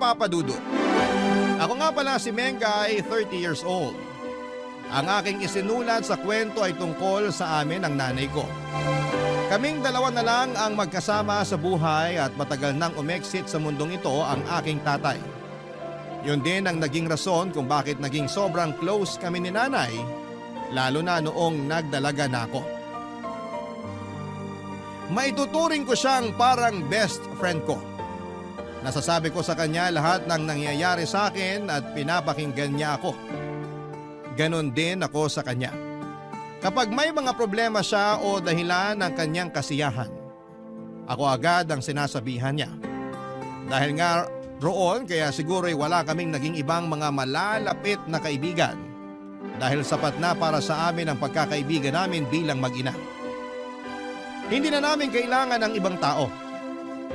Papa Dudut. Ako nga pala si Mengay, 30 years old. Ang aking isinulat sa kwento ay tungkol sa amin ng nanay ko. Kaming dalawa na lang ang magkasama sa buhay at matagal nang umexit sa mundong ito ang aking tatay. Yun din ang naging rason kung bakit naging sobrang close kami ni nanay, lalo na noong nagdalaga na ako. Maituturing ko siyang parang best friend ko. Nasasabi ko sa kanya lahat ng nangyayari sa akin at pinapakinggan niya ako. Ganon din ako sa kanya. Kapag may mga problema siya o dahilan ng kanyang kasiyahan, ako agad ang sinasabihan niya. Dahil nga roon kaya siguro'y wala kaming naging ibang mga malalapit na kaibigan dahil sapat na para sa amin ang pagkakaibigan namin bilang mag-ina. Hindi na namin kailangan ng ibang tao.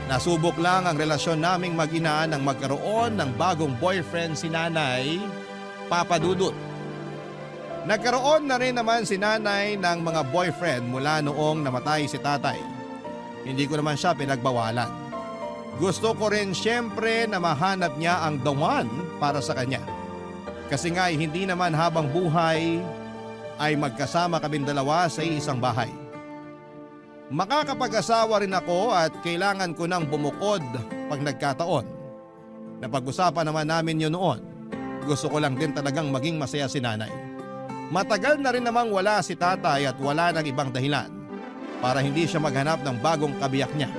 Nasubok lang ang relasyon naming mag-ina nang magkaroon ng bagong boyfriend si nanay, Papa Dudut. Nagkaroon na rin naman si nanay ng mga boyfriend mula noong namatay si tatay. Hindi ko naman siya pinagbawalan. Gusto ko rin siyempre na mahanap niya ang the one para sa kanya. Kasi nga hindi naman habang buhay ay magkasama kaming dalawa sa isang bahay. Makakapag-asawa rin ako at kailangan ko nang bumukod pag nagkataon. Napag-usapan naman namin yun noon. Gusto ko lang din talagang maging masaya si nanay. Matagal na rin namang wala si tatay at wala ng ibang dahilan para hindi siya maghanap ng bagong kabiyak niya.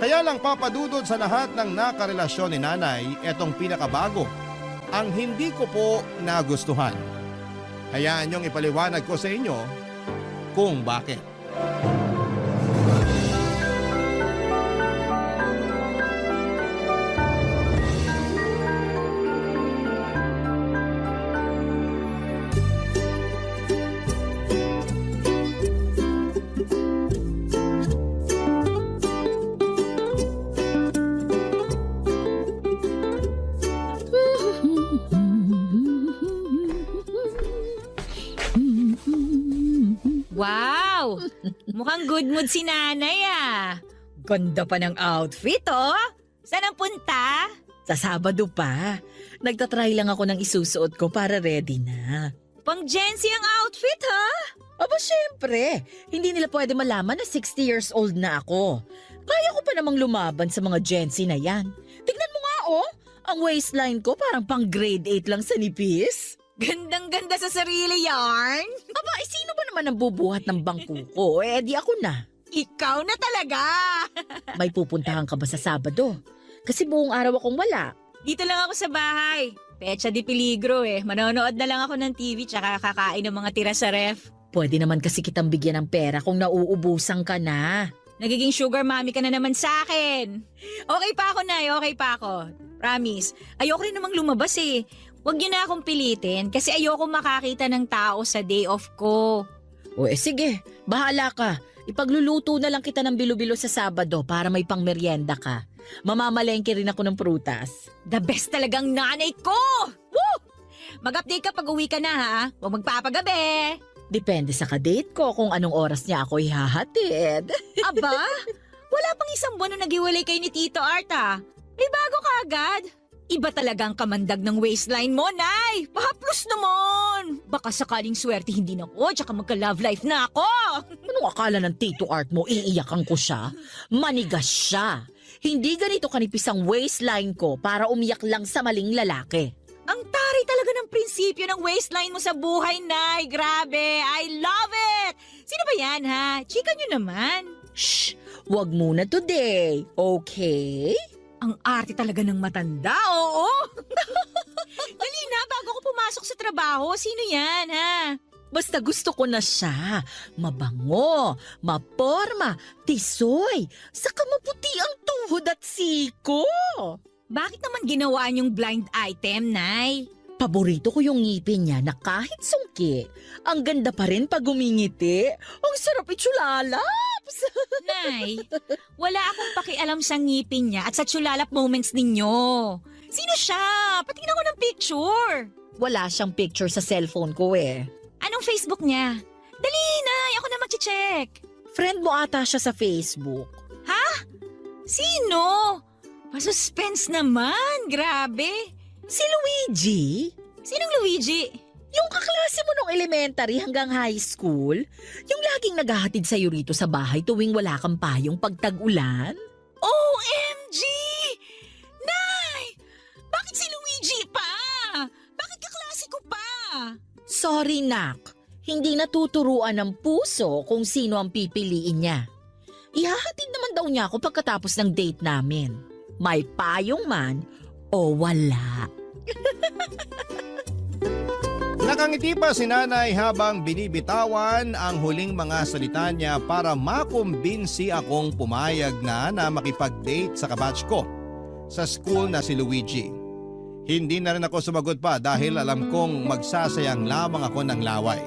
Kaya lang papadudod sa lahat ng nakarelasyon ni nanay, etong pinakabago ang hindi ko po nagustuhan. Hayaan niyong ipaliwanag ko sa inyo kung bakit. Wow! Mukhang good mood si nanay ah. Ganda pa ng outfit oh. Saan ang punta? Sa Sabado pa. Nagtatry lang ako ng isusuot ko para ready na. Pang Gen Z ang outfit ha? Aba syempre, hindi nila pwede malaman na 60 years old na ako. Kaya ko pa namang lumaban sa mga Gen Z na yan. Tignan mo nga oh, ang waistline ko parang pang grade 8 lang sa nipis. Gandang-ganda sa sarili yarn. Aba, sino ba naman ang bubuhat ng bangko ko? Di ako na. Ikaw na talaga. May pupuntahan ka ba sa Sabado? Kasi buong araw akong wala. Dito lang ako sa bahay. Pecha di peligro eh. Manonood na lang ako ng TV tsaka kakain ng mga tira sa ref. Pwede naman kasi kitang bigyan ng pera kung nauubusan ka na. Nagiging sugar mommy ka na naman sa akin. Okay pa ako, Nay. Okay pa ako. Promise. Ayoko rin namang lumabas eh. Huwag niyo na akong pilitin kasi ayoko makakita ng tao sa day off ko. O sige, bahala ka. Ipagluluto na lang kita ng bilo-bilo sa Sabado para may pangmeryenda ka. Mamamalengke rin ako ng prutas. The best talagang nanay ko! Woo! Mag-update ka pag uwi ka na ha. Huwag magpapagabi. Depende sa kadate ko kung anong oras niya ako ihahatid. Aba, wala pang isang buwan na naghiwalay kay ni Tito Art ha. May bago ka agad. Iba talagang kamandag ng waistline mo, Nay! Pahaplos naman! Baka sakaling swerte hindi na ko, tsaka magka-love life na ako! Anong akala ng Tito Art mo, iiyakan ko siya? Manigas siya. Hindi ganito kanipis ang waistline ko para umiyak lang sa maling lalaki. Ang taray talaga ng prinsipyo ng waistline mo sa buhay, Nay! Grabe! I love it! Sino ba yan, ha? Chika nyo naman. Shh! Wag muna today, okay? Ang arte talaga ng matanda, oo! Dali na, bago ko pumasok sa trabaho, sino yan, ha? Basta gusto ko na siya. Mabango, maporma, tisoy, saka maputi ang tuhod at siko. Bakit naman ginawa niyong blind item, Nay? Paborito ko yung ngipin niya na kahit sungki, ang ganda pa rin pag umingiti. Ang sarap itsulalaps! Nay, wala akong pakialam sa ngipin niya at sa tsulalap moments ninyo. Sino siya? Patingin ako ng picture. Wala siyang picture sa cellphone ko eh. Anong Facebook niya? Dali, Nay, ako na mag-check. Friend mo ata siya sa Facebook. Ha? Sino? Pa-suspense naman, grabe. Si Luigi? Sinong Luigi? Yung kaklase mo nung elementary hanggang high school? Yung laging naghahatid sa'yo rito sa bahay tuwing wala kang payong pagtag-ulan? OMG! Nay! Bakit si Luigi pa? Bakit kaklase ko pa? Sorry, Nak. Hindi natuturuan ng puso kung sino ang pipiliin niya. Ihahatid naman daw niya ako pagkatapos ng date namin. May payong man o wala. Nakangiti pa si nanay habang binibitawan ang huling mga salita niya para makumbinsi akong pumayag na makipag-date sa kabatch ko sa school na si Luigi. Hindi na rin ako sumagot pa dahil alam kong magsasayang lamang ako ng laway.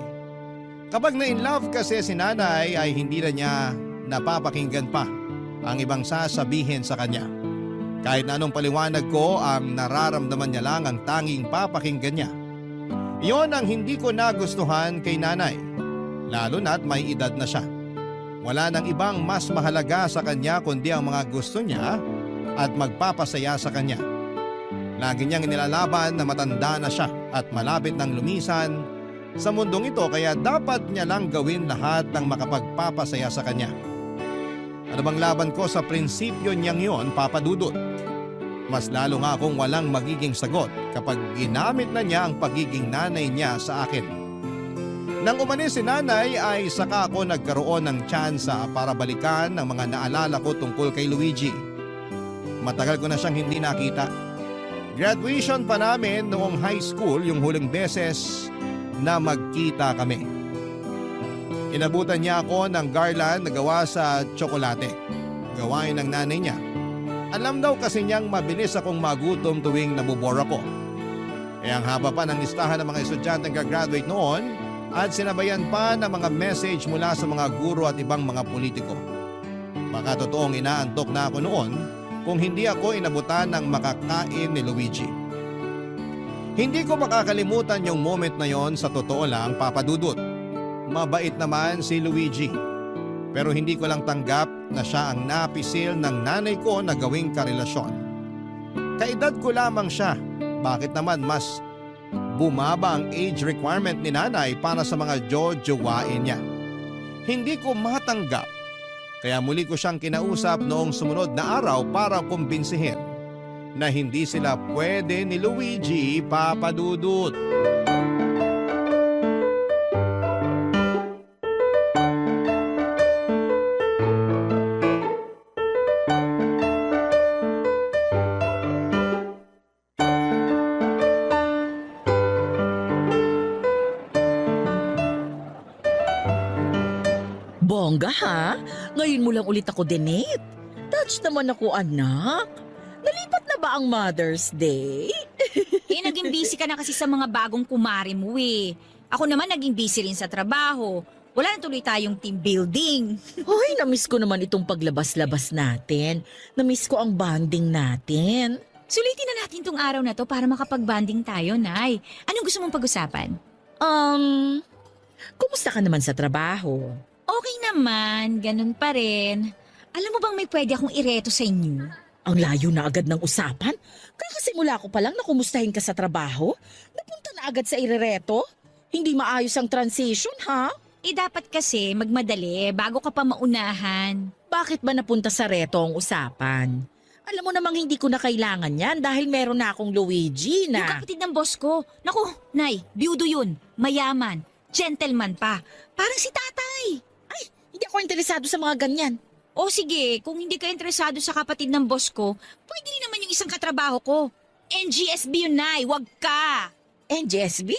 Kapag na-inlove kasi si nanay ay hindi na niya napapakinggan pa ang ibang sasabihin sa kanya. Kahit na anong paliwanag ko, ang nararamdaman niya lang ang tanging papakinggan niya. Iyon ang hindi ko nagustuhan kay nanay, lalo na't may edad na siya. Wala nang ibang mas mahalaga sa kanya kundi ang mga gusto niya at magpapasaya sa kanya. Lagi niyang inilalaban na matanda na siya at malapit ng lumisan sa mundong ito kaya dapat niya lang gawin lahat ng makapagpapasaya sa kanya. Ano bang laban ko sa prinsipyo niyang yon, Papa Dudut? Mas lalo nga akong walang magiging sagot kapag ginamit na niya ang pagiging nanay niya sa akin. Nang umalis si nanay ay saka ako nagkaroon ng tsansa para balikan ang mga naalala ko tungkol kay Luigi. Matagal ko na siyang hindi nakita. Graduation pa namin noong high school yung huling beses na magkita kami. Inabutan niya ako ng garland na gawa sa tsokolate. Gawain ng nanay niya. Alam daw kasi niyang mabilis akong magutom tuwing nabubor ako. Kaya ang haba pa ng listahan ng mga estudyanteng gagraduate noon at sinabayan pa ng mga message mula sa mga guro at ibang mga politiko. Baka totoong inaantok na ako noon kung hindi ako inabutan ng makakain ni Luigi. Hindi ko makakalimutan yung moment na yon, sa totoo lang, Papa Dudut. Mabait naman si Luigi. Pero hindi ko lang tanggap na siya ang napisil ng nanay ko na gawing karelasyon. Kaedad ko lamang siya. Bakit naman mas bumaba ang age requirement ni nanay para sa mga jojowain niya? Hindi ko matanggap. Kaya muli ko siyang kinausap noong sumunod na araw para kumbinsihin na hindi sila pwede ni Luigi, Papa Dudut. Bongga ha? Ngayon mo lang ulit ako dinate. Touch naman ako, anak. Nalipat na ba ang Mother's Day? Naging busy ka na kasi sa mga bagong kumari mo eh. Ako naman naging busy rin sa trabaho. Wala na tuloy tayong team building. Hoy, namiss ko naman itong paglabas-labas natin. Namiss ko ang bonding natin. Sulitin na natin tong araw na to para makapag-banding tayo, Nay. Anong gusto mong pag-usapan? Kumusta ka naman sa trabaho? Okay naman, ganun pa rin. Alam mo bang may pwede akong ireto sa inyo? Ang layo na agad ng usapan? Kakasimula ko pa lang na kumustahin ka sa trabaho? Napunta na agad sa irereto? Hindi maayos ang transition, ha? Dapat kasi magmadali bago ka pa maunahan. Bakit ba napunta sa reto ang usapan? Alam mo namang hindi ko na kailangan yan dahil meron na akong Luigi Yung na... kapatid ng boss ko. Naku, Nay, biyudo yun. Mayaman. Gentleman pa. Parang si tatay. Ay, hindi ako interesado sa mga ganyan. O sige, kung hindi ka interesado sa kapatid ng boss ko, pwede rin naman yung isang katrabaho ko. NGSB yun, Nay. Wag ka. NGSB?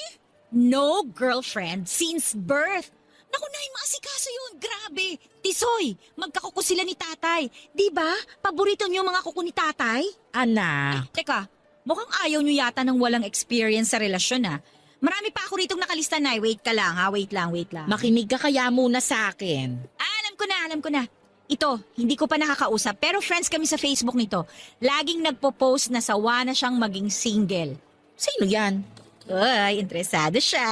No girlfriend since birth. Naku, Nay, maasikaso yun. Grabe. Tisoy, magkakuko sila ni tatay. Di ba? Paborito niyo mga kuko ni tatay? Anak, Teka, mukhang ayaw niyo yata ng walang experience sa relasyon, ha? Marami pa ako ritong nakalista, Nay. Wait ka lang, ha? Wait lang. makinig ka kaya muna sa akin. Alam ko na. Ito, hindi ko pa nakakausap pero friends kami sa Facebook nito. Laging nagpo-post na sawa na siyang maging single. Sino yan? Uy, interesado siya.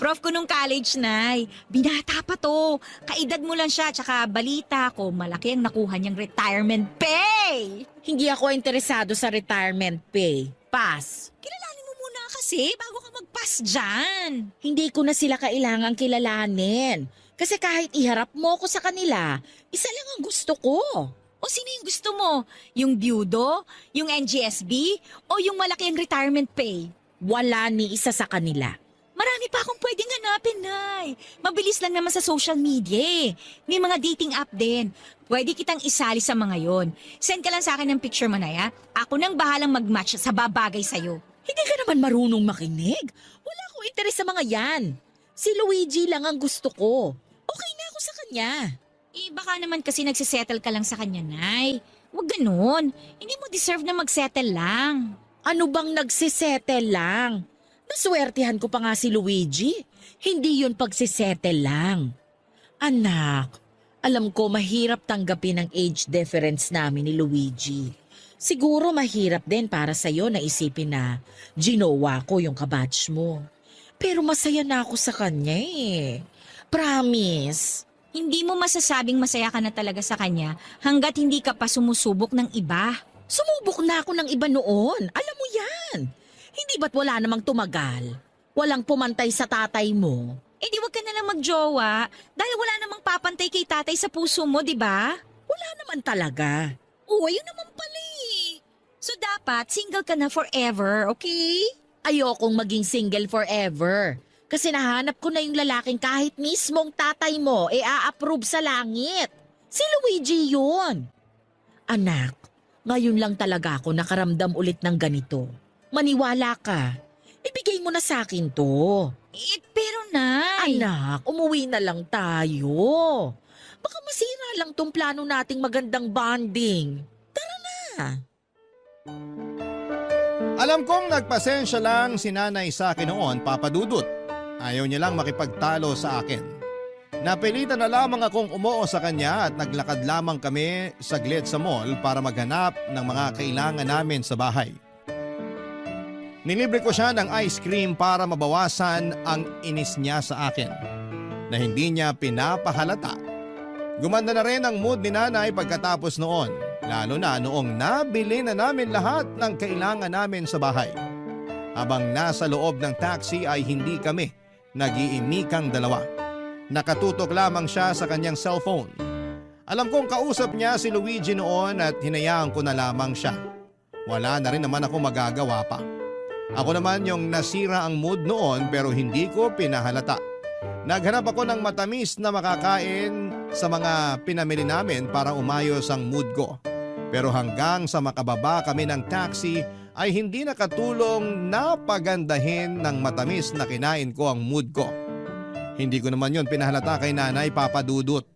Prof ko nung college, Nay. Binata pa to. Kaedad mo lang siya, tsaka balita ko, malaki ang nakuha niyang retirement pay. Hindi ako interesado sa retirement pay. Pass. Kilalanin mo muna kasi bago ka mag-pass dyan. Hindi ko na sila kailangang kilalanin. Kasi kahit iharap mo ko sa kanila, isa lang ang gusto ko. O sino yung gusto mo? Yung byudo? Yung NGSB? O yung malaki ang retirement pay? Wala ni isa sa kanila. Marami pa akong pwedeng hanapin, Nay. Mabilis lang naman sa social media eh. May mga dating app din. Pwede kitang isali sa mga yon. Send ka lang sa akin ng picture mo, Nay, ha? Ako nang bahalang mag-match sa babagay sa'yo. Hindi ka naman marunong makinig. Wala akong interes sa mga yan. Si Luigi lang ang gusto ko. Okay na ako sa kanya. Eh, baka naman kasi nagsisettle ka lang sa kanya, Nay. Huwag ganun. Hindi mo deserve na magsettle lang. Ano bang nagsisettle lang? Naswertihan ko pa nga si Luigi. Hindi yun pagsisettle lang. Anak, alam ko mahirap tanggapin ang age difference namin ni Luigi. Siguro mahirap din para sa'yo na isipin na ginawa ko yung kabatch mo. Pero masaya na ako sa kanya eh. Promise. Hindi mo masasabing masaya ka na talaga sa kanya hanggat hindi ka pa sumusubok ng iba. Sumubok na ako ng iba noon. Alam mo yan. Hindi ba't wala namang tumagal? Walang pumantay sa tatay mo. Eh di wag ka na lang magjowa dahil wala namang papantay kay tatay sa puso mo, di ba? Wala naman talaga. Oo, ayun naman pala eh. So dapat single ka na forever, okay? Ayokong maging single forever. Kasi nahanap ko na yung lalaking kahit mismong tatay mo a-approve sa langit. Si Luigi yun. Anak, ngayon lang talaga ako nakaramdam ulit ng ganito. Maniwala ka. Ibigay mo na sa akin to. Eh, pero Nay. Anak, umuwi na lang tayo. Baka masira lang tong plano nating magandang bonding. Tara na. Alam kong nagpasensya lang si nanay sa akin noon, Papa Dudut. Ayaw niya lang makipagtalo sa akin. Napilitan na lamang akong umuo sa kanya at naglakad lamang kami saglit sa mall para maghanap ng mga kailangan namin sa bahay. Nilibre ko siya ng ice cream para mabawasan ang inis niya sa akin na hindi niya pinapahalata. Gumanda na rin ang mood ni nanay pagkatapos noon, lalo na noong nabili na namin lahat ng kailangan namin sa bahay. Habang nasa loob ng taxi ay hindi kami nag-iimikang dalawa. Nakatutok lamang siya sa kanyang cellphone. Alam kong kausap niya si Luigi noon at hinayaan ko na lamang siya. Wala na rin naman ako magagawa pa. Ako naman yung nasira ang mood noon pero hindi ko pinahalata. Naghanap ako ng matamis na makakain sa mga pinamili namin para umayos ang mood ko. Pero hanggang sa makababa kami ng taxi ay hindi nakatulong na pagandahin ng matamis na kinain ko ang mood ko. Hindi ko naman yon pinahalata kay nanay, Papa Dudut.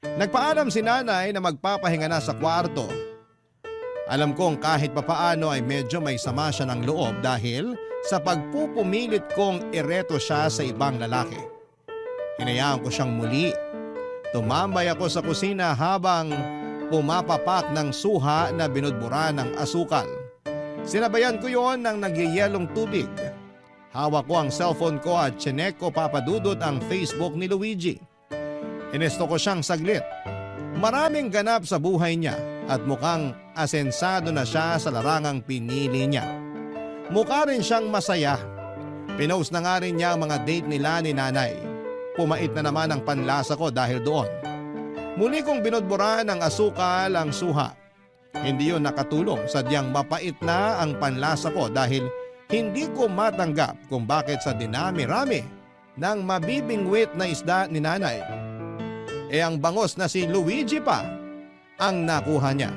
Nagpaalam si nanay na magpapahinga na sa kwarto. Alam kong kahit papaano ay medyo may sama siya ng loob dahil sa pagpupumilit kong ireto siya sa ibang lalaki. Hinayaan ko siyang muli. Tumambay ako sa kusina habang pumapapak ng suha na binudbura ng asukal. Sinabayan ko yon ng nagyayelong tubig. Hawak ko ang cellphone ko at chinek ko, Papa Dudut, ang Facebook ni Luigi. Inesto ko siyang saglit. Maraming ganap sa buhay niya at mukhang asensado na siya sa larangang pinili niya. Mukha rin siyang masaya. Pinost na nga rin niya ang mga date nila ni nanay. Pumait na naman ang panlasa ko dahil doon. Muli kong binudbura ng asukal ang suha. Hindi yun nakatulong, sadyang mapait na ang panlasa ko dahil hindi ko matanggap kung bakit sa dinami-rami ng mabibingwit na isda ni nanay. Ang bangos na si Luigi pa ang nakuha niya.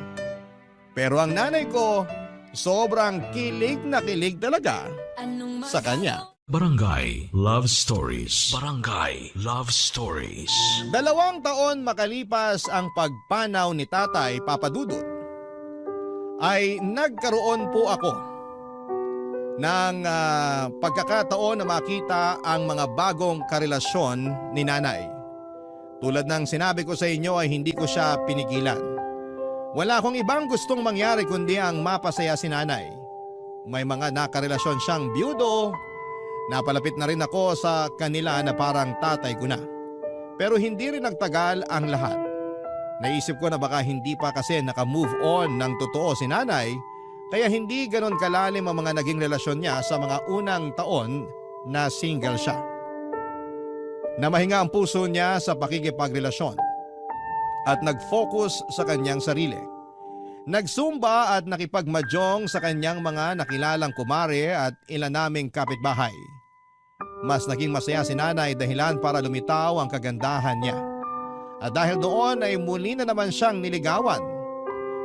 Pero ang nanay ko, sobrang kilig na kilig talaga sa kanya. Barangay Love Stories. Barangay Love Stories. 2 taon makalipas ang pagpanaw ni Tatay, Papa Dudut, ay nagkaroon po ako ng pagkakataon na makita ang mga bagong karelasyon ni nanay. Tulad ng sinabi ko sa inyo ay hindi ko siya pinigilan. Wala akong ibang gustong mangyari kundi ang mapasaya si nanay. May mga nakarelasyon siyang byudo Napalapit na rin ako sa kanila na parang tatay ko na. Pero hindi rin nagtagal ang lahat. Naisip ko na baka hindi pa kasi naka-move on ng totoo si nanay, kaya hindi ganon kalalim ang mga naging relasyon niya sa mga unang taon na single siya. Namahinga ang puso niya sa pakikipagrelasyon at nag-focus sa kanyang sarili. Nagsumba at nakipagmadyong sa kanyang mga nakilalang kumare at ilan naming kapitbahay. Mas naging masaya si nanay dahilan para lumitaw ang kagandahan niya. At dahil doon ay muli na naman siyang niligawan.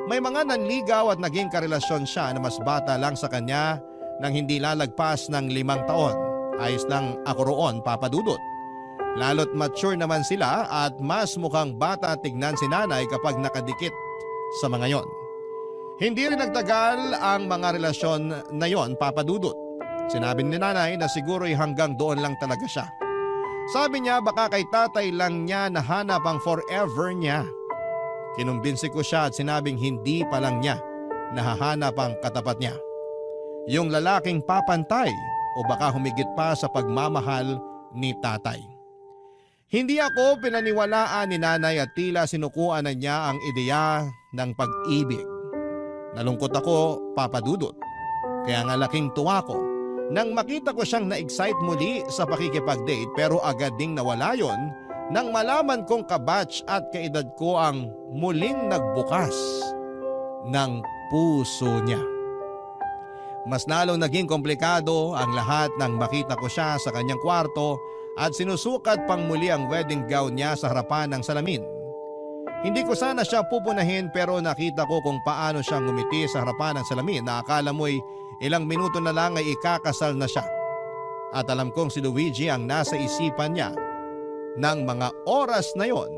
May mga nanligaw at naging karelasyon siya na mas bata lang sa kanya nang hindi lalagpas ng 5 taon. Ayos lang ako roon, Papa Dudut. Lalo't mature naman sila at mas mukhang bata tignan si nanay kapag nakadikit sa mga yon. Hindi rin nagtagal ang mga relasyon na yon, Papa Dudut. Sinabi ni nanay na siguro'y hanggang doon lang talaga siya. Sabi niya baka kay tatay lang niya nahanap ang forever niya. Kinumbinsi ko siya at sinabing hindi pa lang niya nahahanap ang katapat niya. Yung lalaking papantay o baka humigit pa sa pagmamahal ni tatay. Hindi ako pinaniwalaan ni nanay at tila sinukuan na niya ang ideya ng pag-ibig. Nalungkot ako, Papa Dudut. Kaya nga laking tuwa ko nang makita ko siyang na-excite muli sa pakikipag-date pero agad ding nawala yon nang malaman kong kabatch at kaedad ko ang muling nagbukas ng puso niya. Mas lalong naging komplikado ang lahat nang makita ko siya sa kanyang kwarto at sinusukat pang muli ang wedding gown niya sa harapan ng salamin. Hindi ko sana siya pupunahin pero nakita ko kung paano siya ngumiti sa harapan ng salamin na akala mo'y ilang minuto na lang ay ikakasal na siya. At alam kong si Luigi ang nasa isipan niya ng mga oras na yon,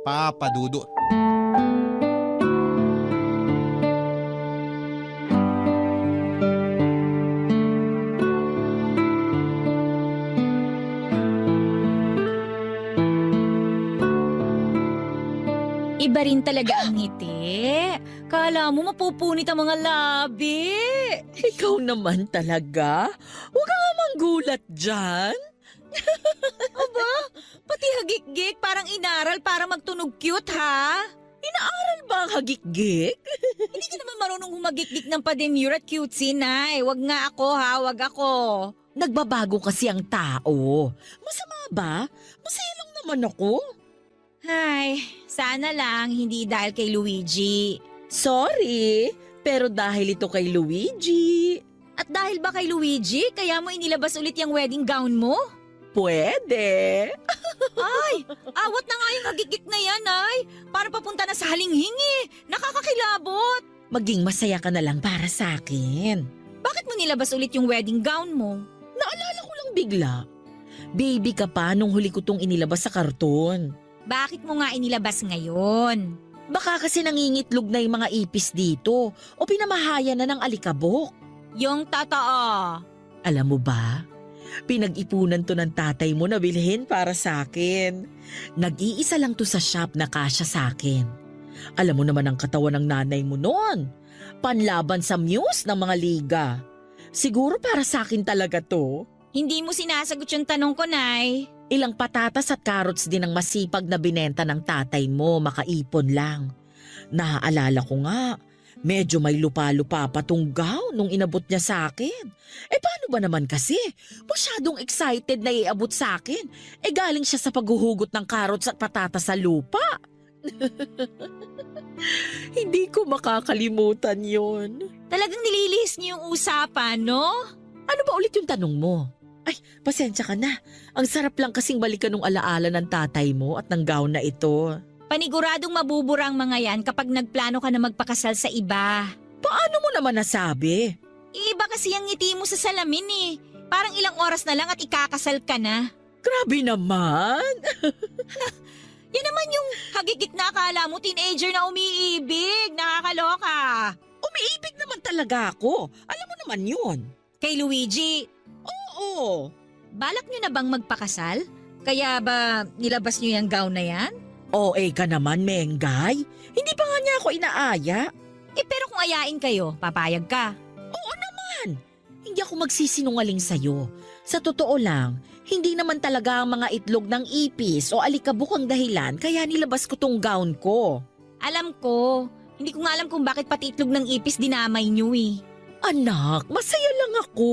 Papa Dudut. Iba rin talaga ang ngiti. Kala mo mapupunit ang mga labi. Ikaw naman talaga? Huwag ka nga manggulat dyan. Pati hagik-gik parang inaral para magtunog cute, ha? Inaaral ba ang hagik-gik? Hindi ka naman marunong humagik-gik ng pa-demure at cutesy, Nay. Wag nga ako, ha? Wag ako. Nagbabago kasi ang tao. Masama ba? Masaya lang naman ako. Ay, sana lang hindi dahil kay Luigi. Sorry, pero dahil ito kay Luigi. At dahil ba kay Luigi, kaya mo inilabas ulit yung wedding gown mo? Pwede. Ay, awat na nga yung hagik-gik na yan, Nay. Para papunta na sa halinghingi. Nakakakilabot. Maging masaya ka na lang para sa akin. Bakit mo nilabas ulit yung wedding gown mo? Naalala ko lang bigla. Baby ka pa nung huli ko tong inilabas sa karton. Bakit mo nga inilabas ngayon? Baka kasi nangingitlog na yung mga ipis dito o pinamahaya na ng alikabok. Yung totoo. Alam mo ba? Pinag-ipunan to ng tatay mo na bilhin para sa akin. Nag-iisa lang to sa shop na kasya sa akin. Alam mo naman ang katawan ng nanay mo noon. Panlaban sa muse ng mga liga. Siguro para sa akin talaga to. Hindi mo sinasagot yung tanong ko, Nay. Ilang patatas at carrots din ang masipag na binenta ng tatay mo, makaipon lang. Naaalala ko nga, medyo may lupa-lupa pa tong gown nung inabot niya sa akin. Paano ba naman kasi? Masyadong excited na iabot sa akin. Galing siya sa paghuhugot ng carrots at patatas sa lupa. Hindi ko makakalimutan yon. Talagang nililihis niyo yung usapan, no? Ano ba ulit yung tanong mo? Ay, pasensya ka na. Ang sarap lang kasing balikan ng alaala ng tatay mo at ng gown na ito. Paniguradong mabubura ang mga yan kapag nagplano ka na magpakasal sa iba. Paano mo naman nasabi? Iba kasi ang ngiti mo sa salamin eh. Parang ilang oras na lang at ikakasal ka na. Grabe naman. Yan naman yung hagigik na akala mo teenager na umiibig. Nakakaloka. Umiibig naman talaga ako. Alam mo naman yun. Kay Luigi, Oo. balak nyo na bang magpakasal? Kaya ba nilabas nyo yung gown na yan? OA ka naman, Mengay. Hindi pa nga niya ako inaaya. Pero kung ayain kayo, papayag ka. Oo naman. Hindi ako magsisinungaling sa'yo. Sa totoo lang, hindi naman talaga ang mga itlog ng ipis o alikabok ang dahilan kaya nilabas ko tong gown ko. Alam ko. Hindi ko nga alam kung bakit pati itlog ng ipis dinamay niyo eh. Anak, masaya lang ako.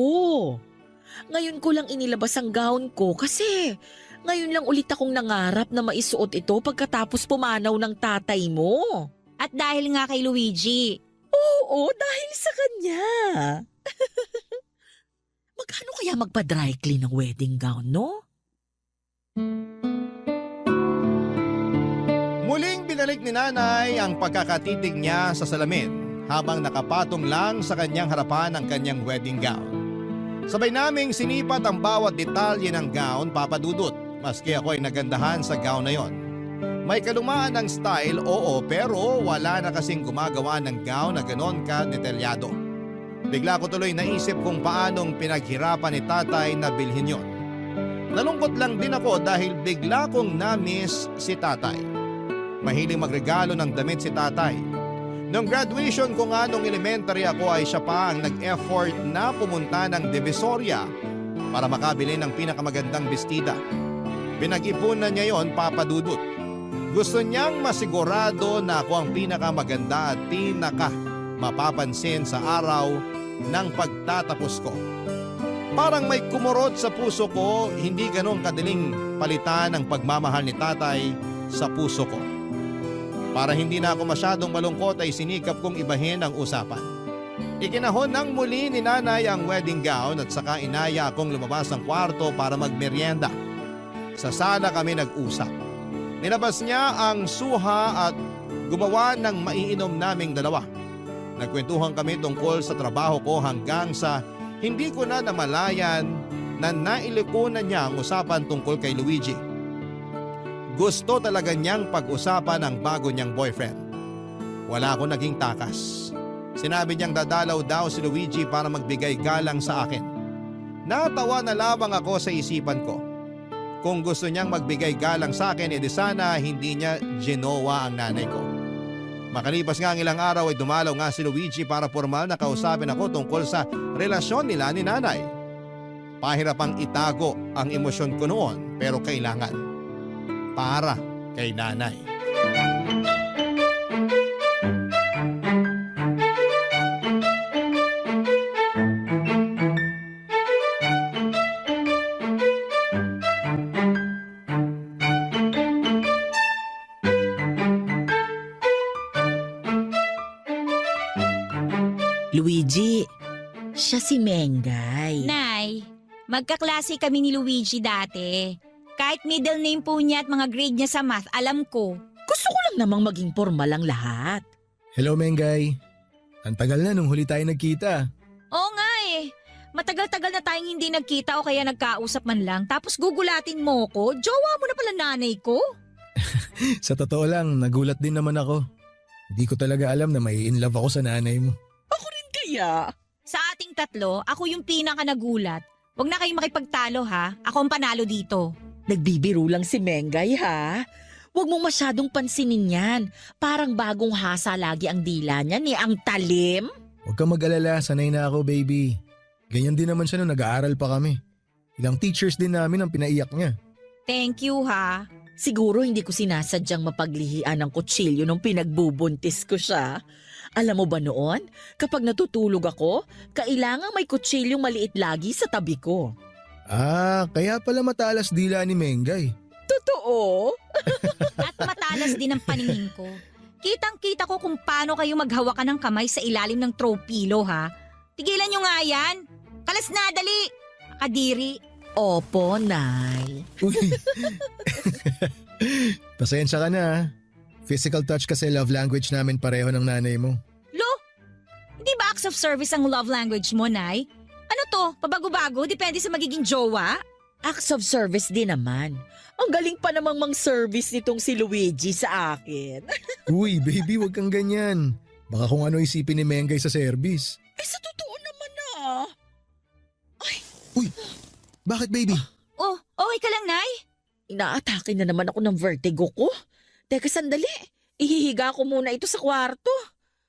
Ngayon ko lang inilabas ang gown ko kasi ngayon lang ulit akong nangarap na maisuot ito pagkatapos pumanaw ng tatay mo. At dahil nga kay Luigi. Oo, dahil sa kanya. Magkano kaya magpa-dry clean ng wedding gown, no? Muling binalik ni nanay ang pagkakatitig niya sa salamin habang nakapatong lang sa kanyang harapan ang kanyang wedding gown. Sabay naming sinipat ang bawat detalye ng gown, Papa Dudut, maski ako ay nagandahan sa gown na yon. May kalumaan ng style, oo, pero wala na kasing gumagawa ng gown na ganon ka detalyado. Bigla ko tuloy naisip kung paanong pinaghirapan ni tatay na bilhin yon. Nalungkot lang din ako dahil bigla kong na-miss si tatay. Mahiling magregalo ng damit si tatay. Noong graduation ko nga nung elementary ako ay siya pa ang nag-effort na pumunta ng Divisoria para makabili ng pinakamagandang bestida. Pinag-ipunan niya yon, Papa Dudut. Gusto niyang masigurado na ako ang pinakamaganda at mapapansin sa araw ng pagtatapos ko. Parang may kumurot sa puso ko, hindi ganong kadaling palitan ang pagmamahal ni tatay sa puso ko. Para hindi na ako masyadong malungkot ay sinikap kong ibahin ang usapan. Ikinahon ng muli ni nanay ang wedding gown at saka inaya akong lumabas ng kwarto para magmeryenda. Sa sala kami nag-usap. Nilabas niya ang suha at gumawa ng maiinom naming dalawa. Nagkwentuhan kami tungkol sa trabaho ko hanggang sa hindi ko na namalayan na nailiko na niya ang usapan tungkol kay Luigi. Gusto talaga niyang pag-usapan ang bago niyang boyfriend. Wala akong naging takas. Sinabi niyang dadalaw daw si Luigi para magbigay galang sa akin. Natawa na lamang ako sa isipan ko. Kung gusto niyang magbigay galang sa akin, edi sana hindi niya ginowa ang nanay ko. Makalipas nga ang ilang araw ay dumalaw nga si Luigi para formal na kausapin ako tungkol sa relasyon nila ni nanay. Pahirapang itago ang emosyon ko noon pero kailangan. Para kay nanay. Luigi, siya si Mengay. Nay, magkaklase kami ni Luigi dati. Kahit middle name po niya at mga grade niya sa math, alam ko. Gusto ko lang namang maging formal ang lahat. Hello, Mengay. Ang tagal na nung huli tayo nagkita. Oo nga eh. Matagal-tagal na tayong hindi nagkita o kaya nagkausap man lang. Tapos gugulatin mo ko, jowa mo na pala nanay ko. Sa totoo lang, nagulat din naman ako. Hindi ko talaga alam na may in love ako sa nanay mo. Ako rin kaya. Sa ating tatlo, ako yung pinaka nagulat. Huwag na kayong makipagtalo ha. Ako ang panalo dito. Nagbibiro lang si Mengay ha. Huwag mong masyadong pansinin yan. Parang bagong hasa lagi ang dila niya ni ang talim. Huwag kang mag-alala, sanay na ako, baby. Ganyan din naman siya nung nag-aaral pa kami. Ilang teachers din namin ang pinaiyak niya. Thank you ha. Siguro hindi ko sinasadyang mapaglihian ng kutsilyo nung pinagbubuntis ko siya. Alam mo ba noon, kapag natutulog ako, kailangang may kutsilyong maliit lagi sa tabi ko. Ah, kaya pala matalas dila ni Mengay. Totoo? At matalas din ang paningin ko. Kitang-kita ko kung paano kayo maghawakan ng kamay sa ilalim ng throw pillow ha. Tigilan nyo nga yan. Kalas na, dali. Kadiri. Opo, Nay. Uy. Pasensya ka na ha. Physical touch kasi love language namin pareho ng nanay mo. Lo, hindi ba acts of service ang love language mo, Nay? Ano to, pabago-bago, depende sa magiging jowa? Acts of service din naman. Ang galing pa namang mang-service nitong si Luigi sa akin. Uy, baby, wag kang ganyan. Baka kung ano isipin ni Mengay sa service. Ay, sa totoo naman ah. Uy, bakit baby? Oh, okay ka lang, Nay? Inaatake na naman ako ng vertigo ko. Teka sandali, ihihiga ko muna ito sa kwarto.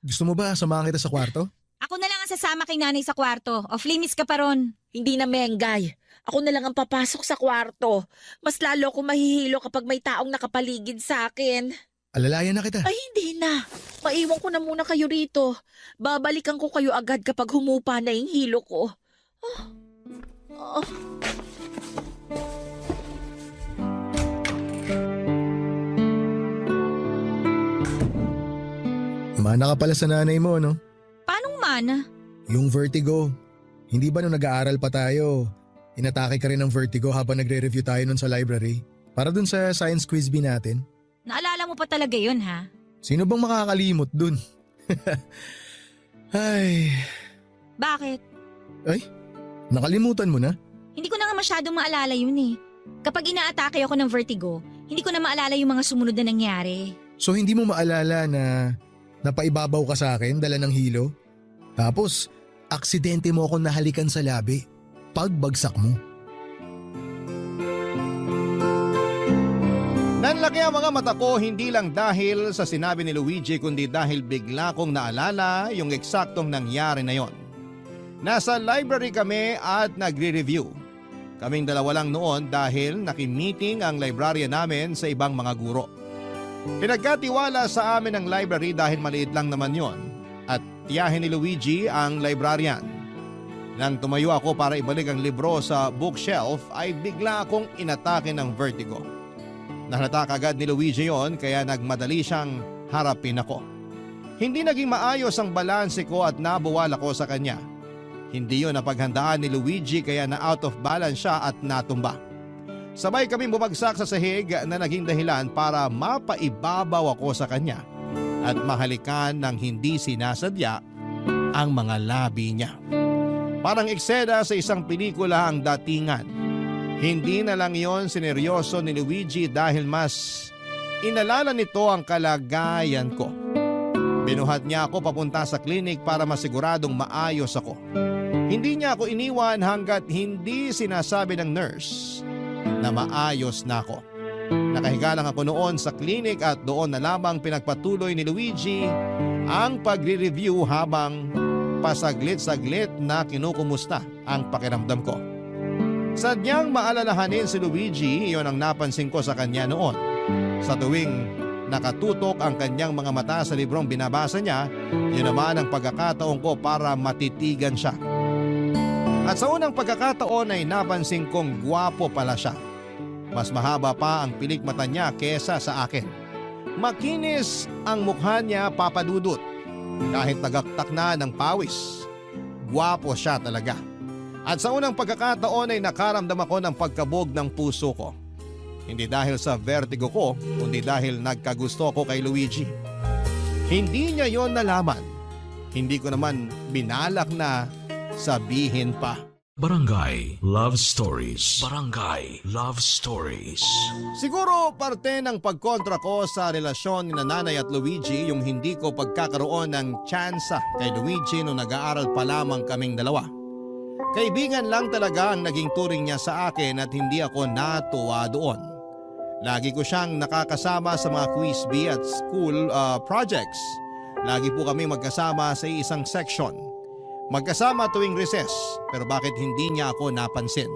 Gusto mo ba samahan kita sa kwarto? Ako na lang ang sasama kay nanay sa kwarto. Off limits ka pa ron. Hindi na Mengay. Ako na lang ang papasok sa kwarto. Mas lalo akong mahihilo kapag may taong nakapaligid sa akin. Alalayan na kita. Ay, hindi na. Maiwan ko na muna kayo rito. Babalikan ko kayo agad kapag humupa na yung hilo ko. Mana ka pala sa nanay mo, no? Paanong mana? Yung vertigo. Hindi ba nung nag-aaral pa tayo, inatake ka rin ng vertigo habang nagre-review tayo nun sa library? Para dun sa science quiz bee natin? Naalala mo pa talaga yun, ha? Sino bang makakalimot dun? Ay, Bakit? nakalimutan mo na? Hindi ko na nga masyadong maalala yun eh. Kapag inaatake ako ng vertigo, hindi ko na maalala yung mga sumunod na nangyari. So hindi mo maalala na napaibabaw ka sa akin dala ng hilo? Tapos, aksidente mo akong nahalikan sa labi. Pagbagsak mo. Nanlaki ang mga mata ko hindi lang dahil sa sinabi ni Luigi kundi dahil bigla kong naalala yung eksaktong nangyari na yon. Nasa library kami at nagre-review. Kaming dalawa lang noon dahil nakimiting ang librarian namin sa ibang mga guro. Pinagkatiwala sa amin ang library dahil maliit lang naman yon at tiyahin ni Luigi ang librarian. Nang tumayo ako para ibalik ang libro sa bookshelf ay bigla akong inatake ng vertigo. Nahalata kagad ni Luigi yon kaya nagmadali siyang harapin ako. Hindi naging maayos ang balanse ko at nabuwal ako sa kanya. Hindi yon napaghandaan ni Luigi kaya na out of balance siya at natumba. Sabay kaming bumagsak sa sahig na naging dahilan para mapaibabaw ako sa kanya at mahalikan ng hindi sinasadya ang mga labi niya. Parang eksena sa isang pelikula ang datingan. Hindi na lang yon sineryoso ni Luigi dahil mas inalala nito ang kalagayan ko. Binuhat niya ako papunta sa klinik para masiguradong maayos ako. Hindi niya ako iniwan hanggat hindi sinasabi ng nurse na maayos na ako. Nakahiga lang ako noon sa klinik at doon na lamang pinagpatuloy ni Luigi ang pagre-review habang pasaglit-saglit na kinukumusta ang pakiramdam ko. Sadyang maalalahanin si Luigi, iyon ang napansin ko sa kanya noon. Sa tuwing nakatutok ang kanyang mga mata sa librong binabasa niya, yun naman ang pagkakataon ko para matitigan siya. At sa unang pagkakataon ay napansin kong gwapo pala siya. Mas mahaba pa ang pilik mata niya kesa sa akin. Makinis ang mukha niya, papadudot. Kahit tagaktak na ng pawis, gwapo siya talaga. At sa unang pagkakataon ay nakaramdam ako ng pagkabog ng puso ko. Hindi dahil sa vertigo ko, kundi dahil nagkagusto ko kay Luigi. Hindi niya yon nalaman. Hindi ko naman binalak na sabihin pa. Barangay Love Stories. Barangay Love Stories. Siguro parte ng pagkontra ko sa relasyon ni Nanay at Luigi yung hindi ko pagkakaroon ng tsansa kay Luigi nung nag-aaral pa lamang kaming dalawa. Kaibigan lang talaga ang naging turing niya sa akin at hindi ako natuwa doon. Lagi ko siyang nakakasama sa mga quiz bee at school projects. Lagi po kami magkasama sa isang section. Magkasama tuwing recess, pero bakit hindi niya ako napansin?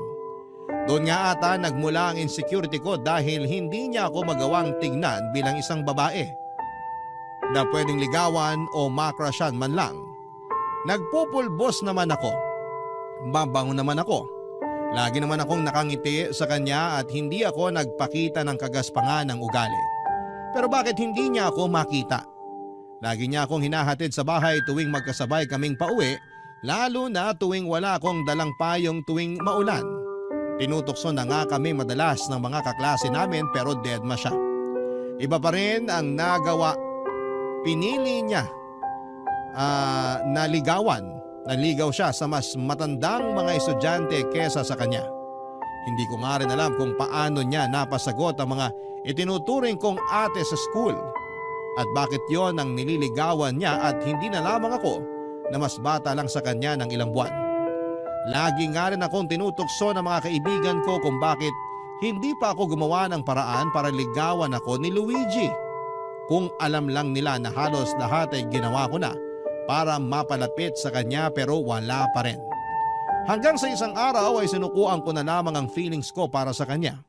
Doon nga ata nagmula ang insecurity ko dahil hindi niya ako magawang tignan bilang isang babae na pwedeng ligawan o makrushan man lang. Nagpupulbos naman ako. Mabango naman ako. Lagi naman akong nakangiti sa kanya at hindi ako nagpakita ng kagaspangan ng ugali. Pero bakit hindi niya ako makita? Lagi niya akong hinahatid sa bahay tuwing magkasabay kaming pauwi, lalo na tuwing wala akong dalang payong tuwing maulan. Tinutokso na nga kami madalas ng mga kaklase namin pero deadma siya. Iba pa rin ang nagawa. Pinili niya na ligawan. Naligaw siya sa mas matandang mga estudyante kesa sa kanya. Hindi ko nga rin alam kung paano niya napasagot ang mga itinuturing kong ate sa school. At bakit yon ang nililigawan niya at hindi na lamang ako na mas bata lang sa kanya ng ilang buwan. Lagi nga rin akong tinutokso ng mga kaibigan ko kung bakit hindi pa ako gumawa ng paraan para ligawan ako ni Luigi. Kung alam lang nila na halos lahat ay ginawa ko na para mapalapit sa kanya pero wala pa rin. Hanggang sa isang araw ay sinukuan ko na lamang ang feelings ko para sa kanya.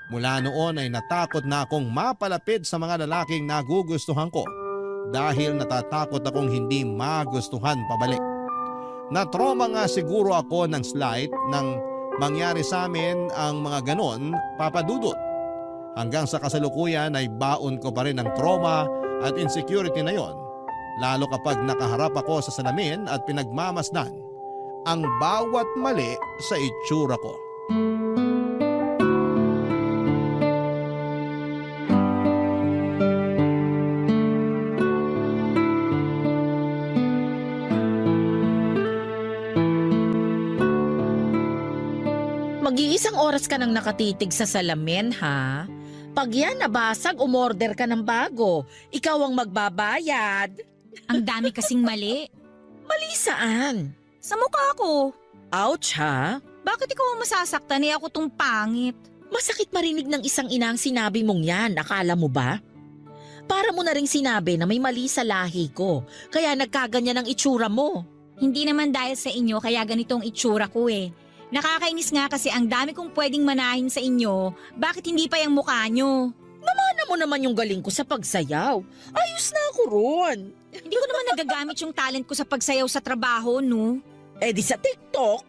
Mula noon ay natakot na akong mapalapit sa mga lalaking nagugustuhan ko dahil natatakot akong hindi magustuhan pabalik. Na-trauma nga siguro ako ng slight nang mangyari sa amin ang mga ganon, Papa Dudut. Hanggang sa kasalukuyan ay baon ko pa rin ang trauma at insecurity na yon, lalo kapag nakaharap ako sa salamin at pinagmamasdan ang bawat mali sa itsura ko. Mag-iisang oras ka nang nakatitig sa salamin, ha? Pag yan nabasag, umorder ka ng bago. Ikaw ang magbabayad. Ang dami kasing mali. Mali saan? Sa mukha ko. Ouch, ha? Bakit ikaw ang masasaktan ako tong pangit? Masakit marinig ng isang ina ang sinabi mong yan, akala mo ba? Para mo na ring sinabi na may mali sa lahi ko, kaya nagkaganyan ang itsura mo. Hindi naman dahil sa inyo kaya ganitong itsura ko eh. Nakakainis nga kasi ang dami kong pwedeng manahin sa inyo, bakit hindi pa yung mukha nyo? Ano mo naman yung galing ko sa pagsayaw? Ayos na ako ron. Hindi ko naman nagagamit yung talent ko sa pagsayaw sa trabaho, no? Eh di sa TikTok.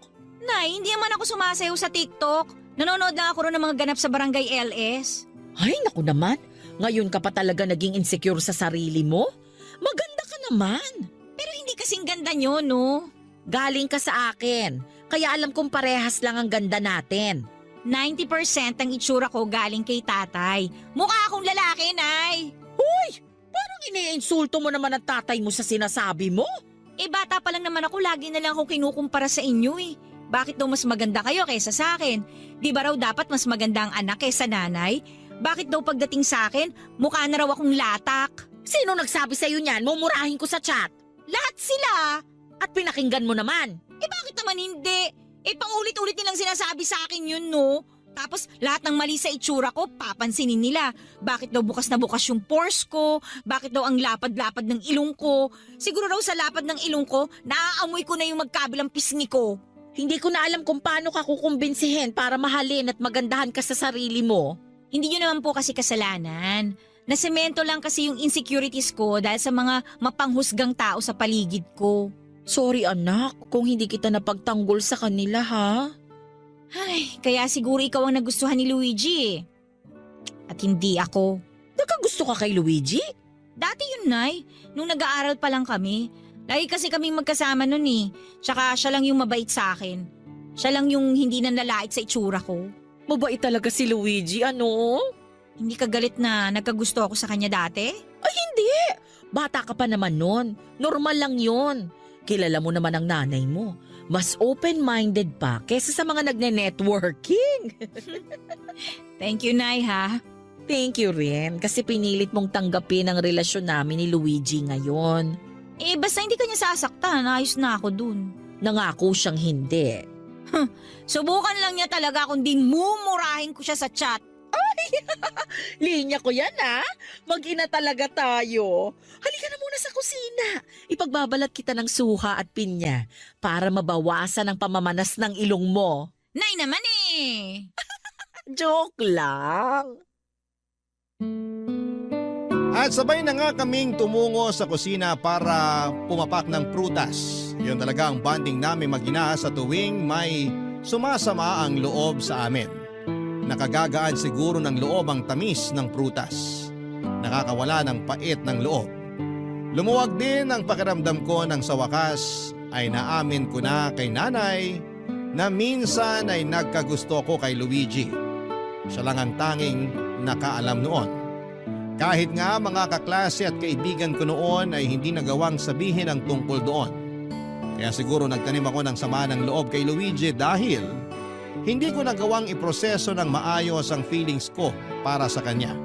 Nay, hindi naman ako sumasayaw sa TikTok. Nanonood lang ako ron ng mga ganap sa Barangay LS. Ay, naku naman. Ngayon ka pa talaga naging insecure sa sarili mo? Maganda ka naman. Pero hindi kasing ganda nyo, no? Galing ka sa akin. Kaya alam kong parehas lang ang ganda natin. 90% ang itsura ko galing kay tatay. Mukha akong lalaki, Nay. Parang iniinsulto mo naman ang tatay mo sa sinasabi mo. Eh bata pa lang naman ako, lagi na lang akong kinukumpara sa inyo eh. Bakit daw mas maganda kayo kaysa sa akin? Di ba raw dapat mas maganda ang anak kaysa nanay? Bakit daw pagdating sa akin, mukha na raw akong latak? Sino nagsabi sa'yo niyan? Mumurahin ko sa chat. Lahat sila! At pinakinggan mo naman. Eh bakit naman hindi? Eh paulit-ulit nilang sinasabi sa akin yun, no? Tapos lahat ng mali sa itsura ko, papansinin nila. Bakit daw bukas na bukas yung pores ko? Bakit daw ang lapad-lapad ng ilong ko? Siguro raw sa lapad ng ilong ko, naaamoy ko na yung magkabilang pisngi ko. Hindi ko na alam kung paano ka kukumbinsihin para mahalin at magandahan ka sa sarili mo. Hindi yun naman po kasi kasalanan. Nasemento lang kasi yung insecurities ko dahil sa mga mapanghusgang tao sa paligid ko. Sorry anak, kung hindi kita napagtanggol sa kanila ha. Ay, kaya siguro ikaw ang nagustuhan ni Luigi eh. At hindi ako. Nagkagusto ka kay Luigi? Dati yun, Nay. Nung nag-aaral pa lang kami. Lagi kasi kaming magkasama nun eh. Tsaka siya lang yung mabait sa akin. Siya lang yung hindi nanlalait sa itsura ko. Mabait talaga si Luigi, ano? Hindi ka galit na nagkagusto ako sa kanya dati? Ay hindi! Bata ka pa naman nun. Normal lang yun. Kilala mo naman ang nanay mo. Mas open-minded pa kesa sa mga nagne-networking. Thank you, Nay, ha? Thank you rin kasi pinilit mong tanggapin ang relasyon namin ni Luigi ngayon. Eh, basta hindi ka niya sasaktan. Ayos na ako dun. Nangako siyang hindi. Subukan lang niya talaga kung di mumurahin ko siya sa chat. Linya ko yan ha. Mag-ina talaga tayo. Halika na muna sa kusina. Ipagbabalat kita ng suha at pinya para mabawasan ang pamamanas ng ilong mo. Nay naman eh! Joke lang. At sabay na nga kaming tumungo sa kusina para pumapak ng prutas. Yun talaga ang bonding namin mag-ina sa tuwing may sumasama ang loob sa amin. Nakagagaan siguro ng loob ang tamis ng prutas. Nakakawala ng pait ng loob. Lumuwag din ang pakiramdam ko nang sa wakas ay naamin ko na kay nanay na minsan ay nagkagusto ko kay Luigi. Siya lang ang tanging nakaalam noon. Kahit nga mga kaklase at kaibigan ko noon ay hindi nagawang sabihin ang tungkol doon. Kaya siguro nagtanim ako ng sama ng loob kay Luigi dahil hindi ko nagawang iproseso ng maayos ang feelings ko para sa kanya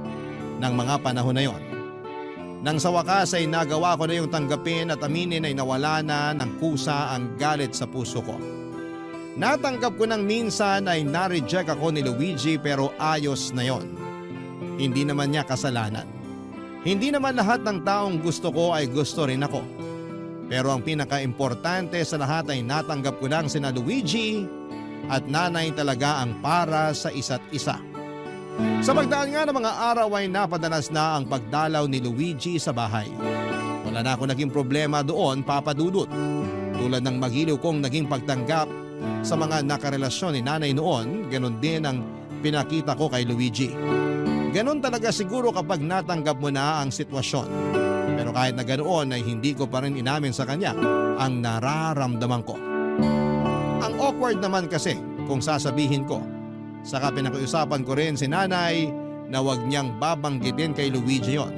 ng mga panahon na yon. Nang sa wakas ay nagawa ko na yung tanggapin at aminin ay nawala na ng kusa ang galit sa puso ko. Natanggap ko nang minsan ay na-reject ako ni Luigi pero ayos na yon. Hindi naman niya kasalanan. Hindi naman lahat ng taong gusto ko ay gusto rin ako. Pero ang pinaka-importante sa lahat ay natanggap ko lang sina Luigi at nanay talaga ang para sa isa't isa. Sa pagdaan nga ng mga araw ay napadalas na ang pagdalaw ni Luigi sa bahay. Wala na ako naging problema doon, Papa Dudut. Tulad ng magiliw kong naging pagtanggap sa mga nakarelasyon ni nanay noon, ganun din ang pinakita ko kay Luigi. Ganun talaga siguro kapag natanggap mo na ang sitwasyon. Pero kahit na ganoon ay hindi ko pa rin inamin sa kanya ang nararamdaman ko. Ang awkward naman kasi kung sasabihin ko. Saka pinakiusapan ko rin si nanay na wag niyang babanggitin kay Luigi yon.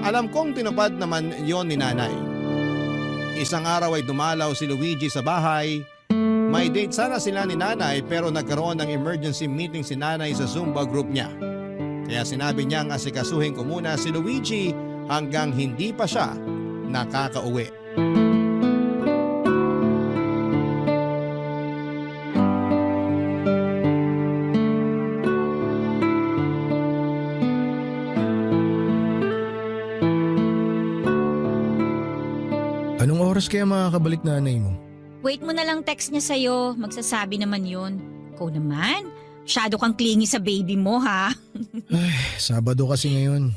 Alam kong tinupad naman yon ni nanay. Isang araw ay dumalaw si Luigi sa bahay. May date sana sila ni nanay pero nagkaroon ng emergency meeting si nanay sa Zumba group niya. Kaya sinabi niyang asikasuhin ko muna si Luigi hanggang hindi pa siya nakakauwi. Anong oras kaya makakabalik nanay mo? Wait mo na lang text niya sa'yo. Magsasabi naman yun. Ikaw naman, masyado kang clingy sa baby mo ha. Sabado kasi ngayon.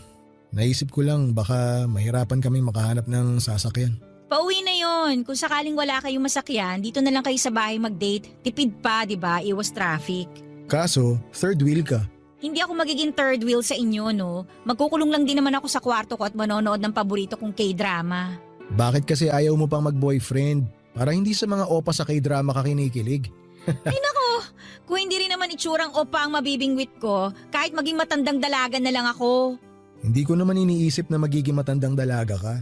Naisip ko lang baka mahirapan kaming makahanap ng sasakyan. Pauwi na yon. Kung sakaling wala kayong masakyan, dito na lang kayo sa bahay mag-date. Tipid pa, di ba? Iwas traffic. Kaso, third wheel ka. Hindi ako magiging third wheel sa inyo, no? Magkukulong lang din naman ako sa kwarto ko at manonood ng paborito kong K-drama. Bakit kasi ayaw mo pang mag-boyfriend? Para hindi sa mga opa sa K-drama ka kinikilig. Kung hindi rin naman itsurang opa ang mabibingwit ko, kahit maging matandang dalaga na lang ako. Hindi ko naman iniisip na magiging matandang dalaga ka.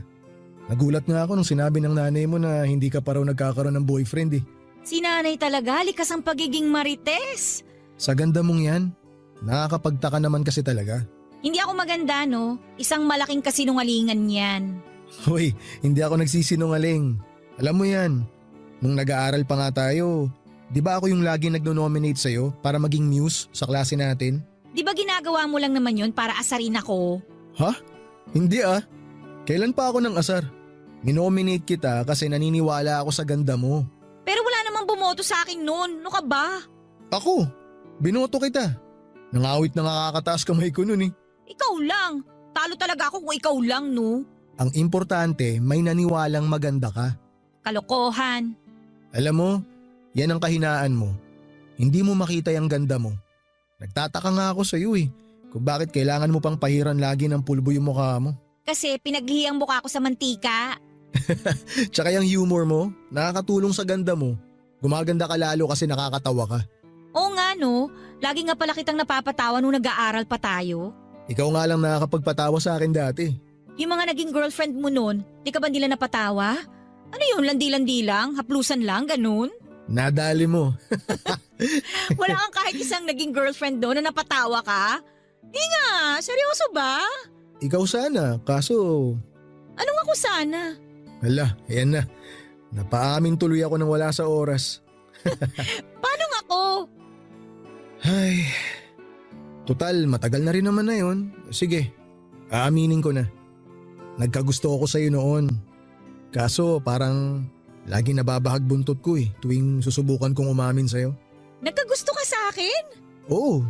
Nagulat nga ako nung sinabi ng nanay mo na hindi ka pa raw nagkakaroon ng boyfriend eh. Si nanay talaga, likas ang pagiging marites. Sa ganda mong yan, nakakapagtaka naman kasi talaga. Hindi ako maganda, no? Isang malaking kasinungalingan yan. Hoy, hindi ako nagsisinungaling. Alam mo yan, nung nag-aaral pa nga tayo, di ba ako yung lagi nagno-nominate sa'yo para maging muse sa klase natin? Di ba ginagawa mo lang naman yun para asarin ako? Ha? Hindi ah. Kailan pa ako ng asar? Minominate kita kasi naniniwala ako sa ganda mo. Pero wala namang bumoto sa akin noon. No ka ba? Ako, binoto kita. Nangawit na nakakataas kamay ko nun eh. Ikaw lang. Talo talaga ako kung ikaw lang, no? Ang importante, may naniwalang maganda ka. Kalokohan. Alam mo, yan ang kahinaan mo. Hindi mo makita yung ganda mo. Nagtataka nga ako sa iyo eh, kung bakit kailangan mo pang pahiran lagi ng pulbo yung mukha mo. Kasi pinaghihang mukha ko sa mantika. Tsaka yung humor mo, nakakatulong sa ganda mo. Gumaganda ka lalo kasi nakakatawa ka. Oo nga, no? Lagi nga pala kitang napapatawa nung nag-aaral pa tayo. Ikaw nga lang nakakapagpatawa sa akin dati. Yung mga naging girlfriend mo noon, di ka ba nila napatawa? Ano yun, landi-landi lang? Haplusan lang, ganun? Nadali mo. Wala kang kahit isang naging girlfriend doon na napatawa ka? Di nga, seryoso ba? Ikaw sana, kaso… Anong ako sana? Hala, ayan na. Napaamin tuloy ako nang wala sa oras. Paano nga ako? Ay, total matagal na rin naman na yun. Sige, aaminin ko na. Nagkagusto ako sa'yo noon. Kaso parang lagi nababahag buntot ko eh tuwing susubukan kong umamin sa'yo. Nagkagusto ka sa akin? Oo,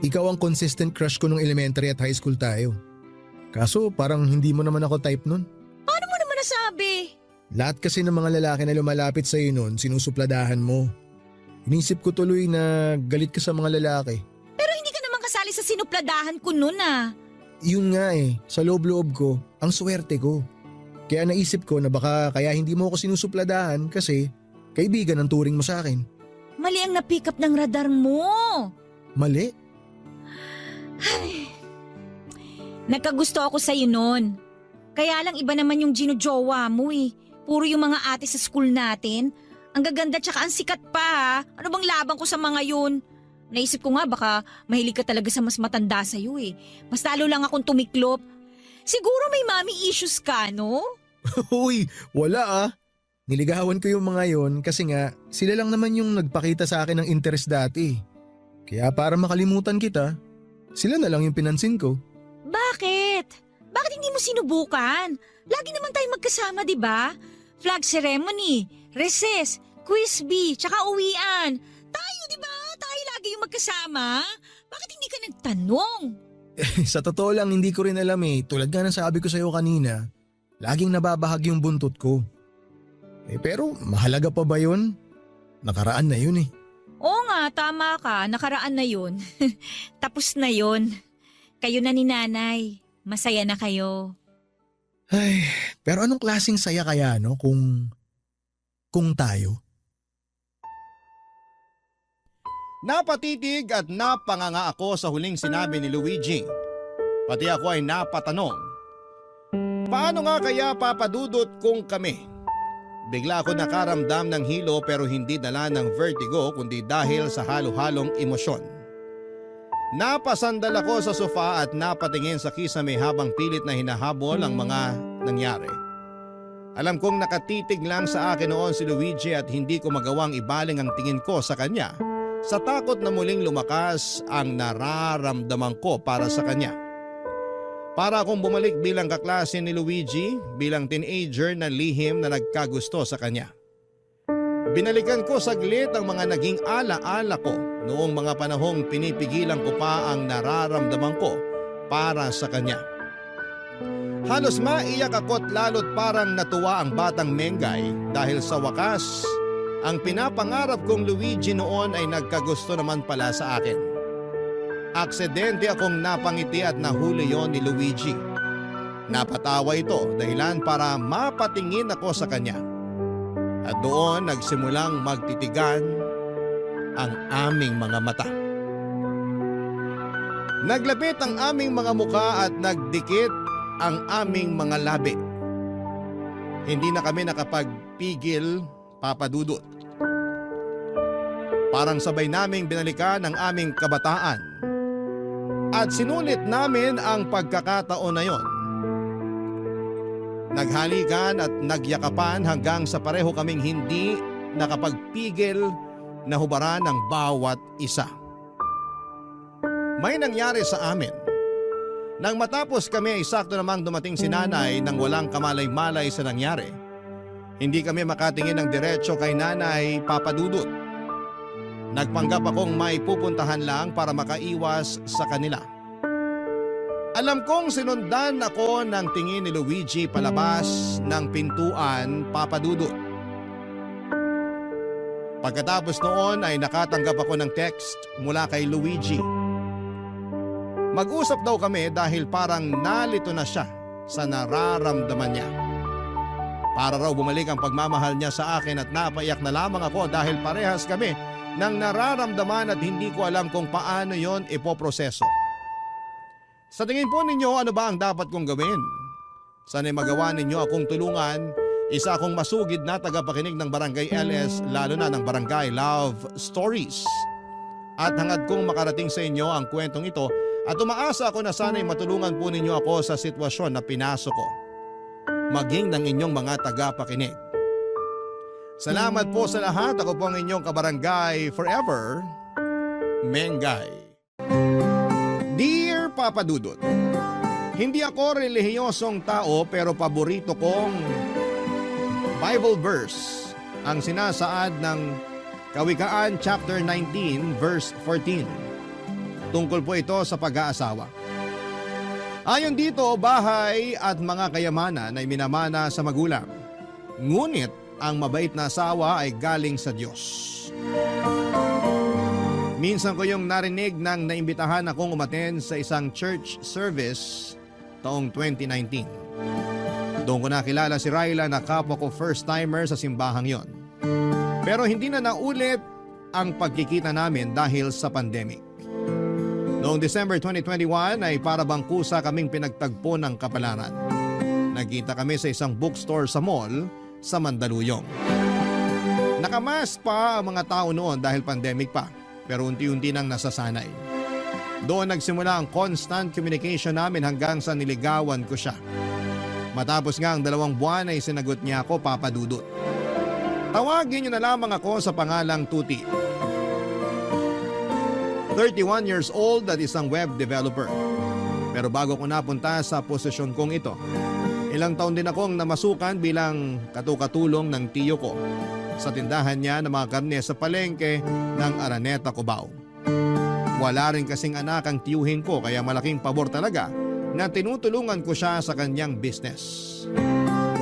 ikaw ang consistent crush ko nung elementary at high school tayo. Kaso parang hindi mo naman ako type nun. Paano mo naman nasabi? Lahat kasi ng mga lalaki na lumalapit sa'yo nun sinusupladahan mo. Inisip ko tuloy na galit ka sa mga lalaki. Pero hindi ka naman kasali sa sinupladahan ko noon ah. Yun nga eh, sa loob-loob ko, ang swerte ko. Kaya naisip ko na baka kaya hindi mo ako sinusupladahan kasi kaibigan ang turing mo sa akin. Mali ang na-pick up ng radar mo. Mali? Nagkagusto ako sa'yo noon. Kaya lang iba naman yung ginujowa mo eh. Puro yung mga ate sa school natin. Ang gaganda tsaka ang sikat pa ha. Ano bang labang ko sa mga yun? Naisip ko nga baka mahilig ka talaga sa mas matanda sa'yo eh. Mas lalo lang akong tumiklop. Siguro may mommy issues ka, no? Uy, wala ah. Niligawan ko yung mga yon kasi nga sila lang naman yung nagpakita sa akin ng interest dati. Kaya para makalimutan kita, sila na lang yung pinansin ko. Bakit? Bakit hindi mo sinubukan? Lagi naman tayo magkasama, di ba? Flag ceremony, recess, quiz bee, tsaka uwian. Tayo, di ba? Tayo lagi yung magkasama. Bakit hindi ka nagtanong? Sa totoo lang, hindi ko rin alam eh. Tulad nga ng sabi ko sa'yo kanina, laging nababahag yung buntot ko. Pero mahalaga pa ba yun? Nakaraan na yun eh. Oo nga, tama ka. Nakaraan na yun. Tapos na yun. Kayo na ni nanay. Masaya na kayo. Ay, pero anong klaseng saya kaya no kung tayo? Napatitig at napanganga ako sa huling sinabi ni Luigi. Pati ako ay napatanong. Paano nga kaya papadudot kung kami? Bigla ako nakaramdam ng hilo pero hindi dala ng vertigo kundi dahil sa halo-halong emosyon. Napasandal ako sa sofa at napatingin sa kisame habang pilit na hinahabol ang mga nangyari. Alam kong nakatitig lang sa akin noon si Luigi at hindi ko magawang ibaling ang tingin ko sa kanya sa takot na muling lumakas ang nararamdaman ko para sa kanya. Para akong bumalik bilang kaklase ni Luigi, bilang teenager na lihim na nagkagusto sa kanya. Binalikan ko saglit ang mga naging ala-ala ko noong mga panahong pinipigilan ko pa ang nararamdaman ko para sa kanya. Halos maiyak ako't lalo't parang natuwa ang batang Mengay dahil sa wakas, ang pinapangarap kong Luigi noon ay nagkagusto naman pala sa akin. Aksidente akong napangiti at nahuli yon ni Luigi. Napatawa ito dahilan para mapatingin ako sa kanya. At doon nagsimulang magtitigan ang aming mga mata. Naglapit ang aming mga muka at nagdikit ang aming mga labi. Hindi na kami nakapagpigil, Papa Dudut. Parang sabay naming binalikan ang aming kabataan. At sinulit namin ang pagkakataon na yon. Naghalikan at nagyakapan hanggang sa pareho kaming hindi nakapagpigil na hubaran ng bawat isa. May nangyari sa amin. Nang matapos kami ay sakto namang dumating si nanay nang walang kamalay-malay sa nangyari. Hindi kami makatingin ng diretso kay nanay, Papa Dudut. Nagpanggap akong may pupuntahan lang para makaiwas sa kanila. Alam kong sinundan ako ng tingin ni Luigi palabas ng pintuan, Papa Dudut. Pagkatapos noon ay nakatanggap ako ng text mula kay Luigi. Mag-usap daw kami dahil parang nalito na siya sa nararamdaman niya. Para raw bumalik ang pagmamahal niya sa akin at napaiyak na lamang ako dahil parehas kami ng nararamdaman at hindi ko alam kung paano yon ipoproseso. Sa tingin po ninyo, ano ba ang dapat kong gawin? Sana'y magawa ninyo akong tulungan, isa akong masugid na tagapakinig ng Barangay LS, lalo na ng Barangay Love Stories. At hangad kong makarating sa inyo ang kwentong ito at umaasa ako na sana'y matulungan po ninyo ako sa sitwasyon na pinasok ko. Maging ng inyong mga tagapakinig. Salamat po sa lahat. Ako po ang inyong kabarangay forever, Mengay. Dear Papa Dudut, hindi ako relihiyosong tao pero paborito kong Bible verse ang sinasaad ng Kawikaan chapter 19 verse 14. Tungkol po ito sa pag-aasawa. Ayon dito, bahay at mga kayamanan ay minamana sa magulang. Ngunit ang mabait na asawa ay galing sa Diyos. Minsan ko yung narinig nang naimbitahan akong umattend sa isang church service taong 2019. Doon ko nakilala si Ryla na kapwa ko first timer sa simbahang yon. Pero hindi na naulit ang pagkikita namin dahil sa pandemic. Noong December 2021 ay para bang kusa kaming pinagtagpo ng kapalaran. Nagkita kami sa isang bookstore sa mall sa Mandaluyong. Nakamask pa ang mga tao noon dahil pandemic pa, pero unti-unti nang nasasanay. Doon nagsimula ang constant communication namin hanggang sa niligawan ko siya. Matapos nga ang 2 buwan ay sinagot niya ako, Papa Dudut. Tawagin niyo na lamang ako sa pangalang Tuti. 31 years old at isang web developer. Pero bago ko napunta sa posisyon kong ito, Ilang taon din akong namasukan bilang katukatulong ng tiyo ko sa tindahan niya ng mga karne sa palengke ng Araneta, Cubao. Wala rin kasing anak ang tiyuhin ko kaya malaking pabor talaga na tinutulungan ko siya sa kanyang business.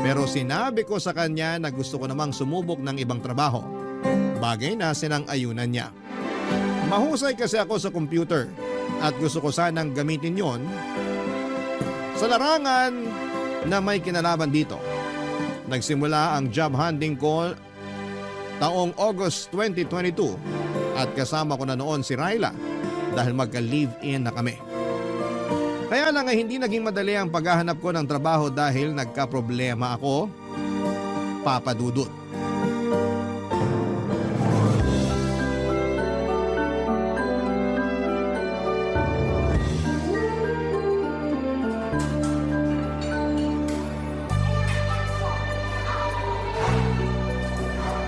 Pero sinabi ko sa kanya na gusto ko namang sumubok ng ibang trabaho. Bagay na sinang-ayunan niya. Mahusay kasi ako sa computer at gusto ko sanang gamitin yon sa larangan na may kinalaman dito. Nagsimula ang job hunting ko taong August 2022 at kasama ko na noon si Ryla dahil magka-live-in na kami. Kaya lang ay hindi naging madali ang paghahanap ko ng trabaho dahil nagka-problema ako, Papa Dudut.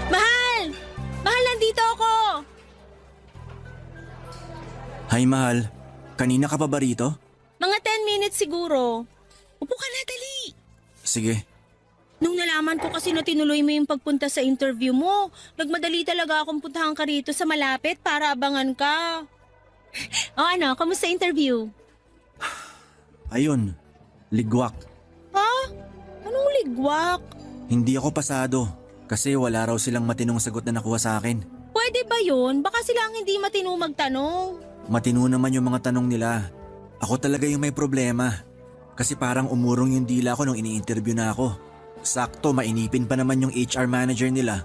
Mahal! Mahal, nandito ako! Hi, mahal. Kanina ka pa ba rito? Mga 10 minutes siguro. Upo ka na, dali. Sige. Nung nalaman ko kasi na tinuloy mo yung pagpunta sa interview mo, nagmadali talaga akong puntahan ka rito sa malapit para abangan ka. O ano, kamusta interview? Ayun, ligwak. Ha? Anong ligwak? Hindi ako pasado kasi wala raw silang matinong sagot na nakuha sa akin. Pwede ba yun? Baka sila ang hindi matino magtanong. Matino naman yung mga tanong nila. Ako talaga yung may problema. Kasi parang umurong yung dila ko nung ini-interview na ako. Sakto, mainipin pa naman yung HR manager nila.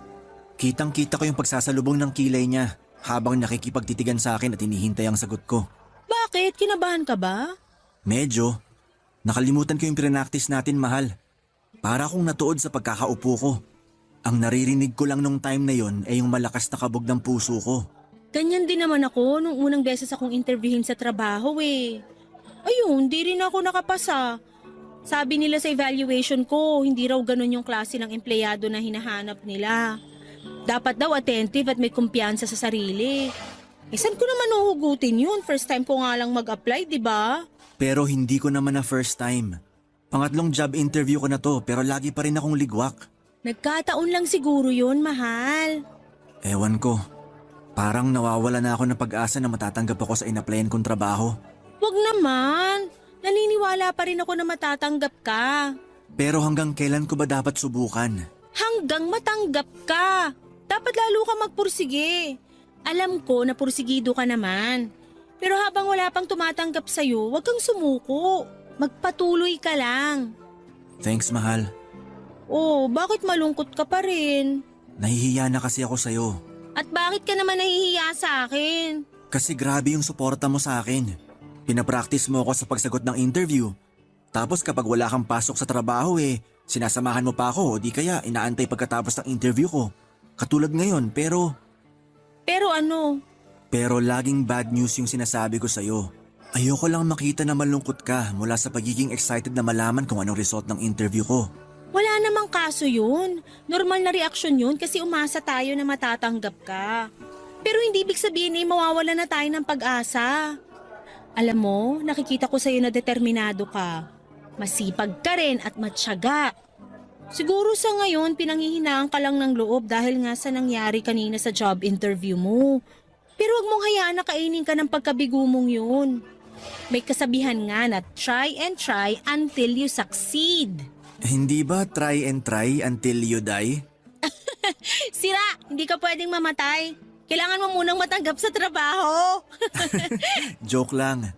Kitang-kita ko yung pagsasalubong ng kilay niya habang nakikipagtitigan sa akin at hinihintay ang sagot ko. Bakit? Kinabahan ka ba? Medyo. Nakalimutan ko yung pinanaktis natin, mahal. Para akong natuod sa pagkakaupo ko. Ang naririnig ko lang nung time na yon ay yung malakas na kabog ng puso ko. Ganyan din naman ako nung unang beses akong interviewin sa trabaho eh. Ayun, di rin ako nakapasa. Sabi nila sa evaluation ko, hindi raw ganun yung klase ng empleyado na hinahanap nila. Dapat daw attentive at may kumpiyansa sa sarili. Eh saan ko naman uhugutin yun? First time ko nga lang mag-apply, di ba? Pero hindi ko naman na first time. Pangatlong job interview ko na to pero lagi pa rin akong ligwak. Nagkataon lang siguro yun, mahal. Ewan ko. Parang nawawala na ako ng pag-asa na matatanggap ako sa in-applyan kong trabaho. Wag naman. Naniniwala pa rin ako na matatanggap ka. Pero hanggang kailan ko ba dapat subukan? Hanggang matanggap ka. Dapat lalo ka magpursige. Alam ko na pursigido ka naman. Pero habang wala pang tumatanggap sa'yo, wag kang sumuko. Magpatuloy ka lang. Thanks, mahal. Oh, bakit malungkot ka pa rin? Nahihiya na kasi ako sa'yo. At bakit ka naman nahihiya sa akin? Kasi grabe yung suporta mo sa akin. Pinapractice mo ako sa pagsagot ng interview. Tapos kapag wala kang pasok sa trabaho sinasamahan mo pa ako o di kaya inaantay pagkatapos ng interview ko. Katulad ngayon pero Pero ano? Pero laging bad news yung sinasabi ko sa'yo. Ayoko lang makita na malungkot ka mula sa pagiging excited na malaman kung anong result ng interview ko. Wala namang kaso yun. Normal na reaksyon yun kasi umasa tayo na matatanggap ka. Pero hindi ibig sabihin mawawala na tayo ng pag-asa. Alam mo, nakikita ko sa'yo na determinado ka. Masipag ka rin at matyaga. Siguro sa ngayon, pinanghihinaan ka lang ng loob dahil nga sa nangyari kanina sa job interview mo. Pero wag mong hayaan na kainin ka ng pagkabigo mong yun. May kasabihan nga na try and try until you succeed. Hindi ba try and try until you die? Sira, hindi ka pwedeng mamatay. Kailangan mo munang matanggap sa trabaho. Joke lang.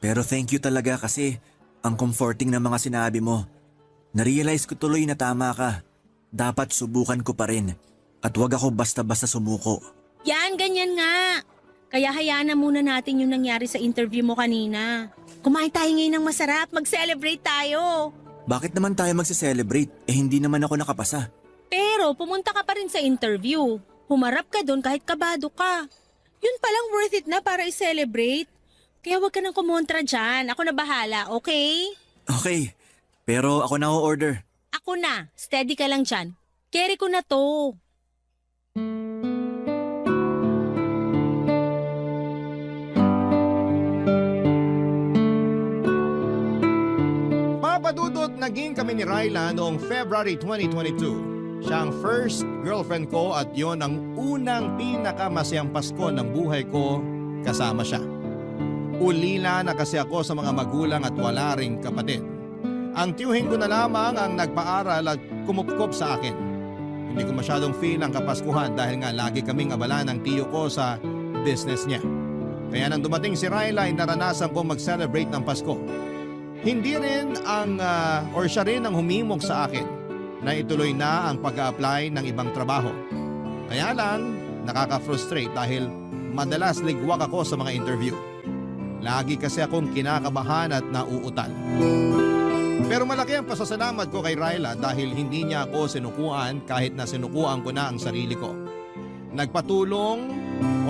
Pero thank you talaga kasi ang comforting na mga sinabi mo. Narealize ko tuloy na tama ka. Dapat subukan ko pa rin. At wag ako basta-basta sumuko. Yan, ganyan nga. Kaya hayaan na muna natin yung nangyari sa interview mo kanina. Kumain tayo ngayon ng masarap, mag-celebrate tayo. Bakit naman tayo magse-celebrate? Hindi naman ako nakapasa. Pero pumunta ka pa rin sa interview. Humarap ka doon kahit kabado ka. Yun palang worth it na para i-celebrate. Kaya wag ka nang kumontra dyan. Ako na bahala, okay? Okay, pero ako na o-order. Ako na. Steady ka lang dyan. Carry ko na to. Papa Dudut, naging kami ni Ryla noong February 2022. Siya ang first girlfriend ko at yon ang unang pinakamasayang Pasko ng buhay ko kasama siya. Ulila na kasi ako sa mga magulang at wala ring kapatid. Ang tiyuhin ko na lamang ang nagpaaral at kumupkop sa akin. Hindi ko masyadong feel ang Kapaskuhan dahil nga lagi kaming abala ng tiyo ko sa business niya. Kaya nang dumating si Ryla ay naranasan ko mag-celebrate ng Pasko. Hindi rin siya rin ang humimok sa akin na ituloy na ang pag-a-apply ng ibang trabaho. Kaya lang, nakaka-frustrate dahil madalas ligwak ako sa mga interview. Lagi kasi akong kinakabahan at nauutal. Pero malaki ang pasasalamat ko kay Ryla dahil hindi niya ako sinukuan kahit na sinukuan ko na ang sarili ko. Nagpatulong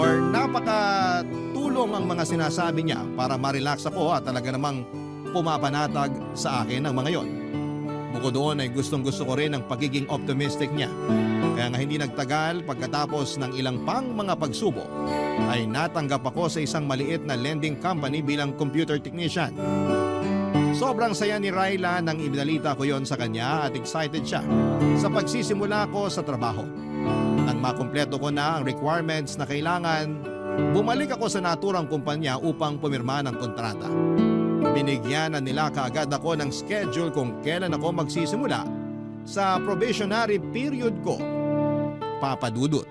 or napakatulong ang mga sinasabi niya para ma-relax ako at talaga namang pumapanatag sa akin ang mga yon. Bukod doon ay gustong-gusto ko rin ang pagiging optimistic niya. Kaya nga hindi nagtagal pagkatapos ng ilang pang mga pagsubok ay natanggap ako sa isang maliit na lending company bilang computer technician. Sobrang saya ni Ryla nang ibinalita ko yon sa kanya at excited siya sa pagsisimula ko sa trabaho. Nang makumpleto ko na ang requirements na kailangan, bumalik ako sa naturang kumpanya upang pumirma ng kontrata. Binigyan na nila kaagad ako ng schedule kung kailan ako magsisimula sa probationary period ko. Papadudot.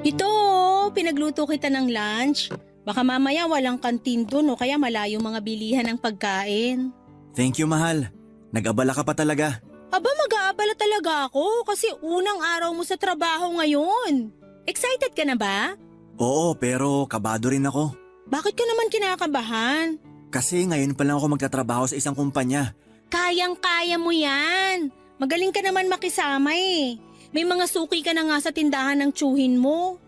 Ito, pinagluto kita ng lunch. Baka mamaya walang kantin dun o kaya malayo mga bilihan ng pagkain. Thank you, mahal. Nag-abala ka pa talaga. Aba, mag-aabala talaga ako kasi unang araw mo sa trabaho ngayon. Excited ka na ba? Oo, pero kabado rin ako. Bakit ka naman kinakabahan? Kasi ngayon pa lang ako magtatrabaho sa isang kumpanya. Kayang-kaya mo yan. Magaling ka naman makisama eh. May mga suki ka na nga sa tindahan ng tsuhin mo.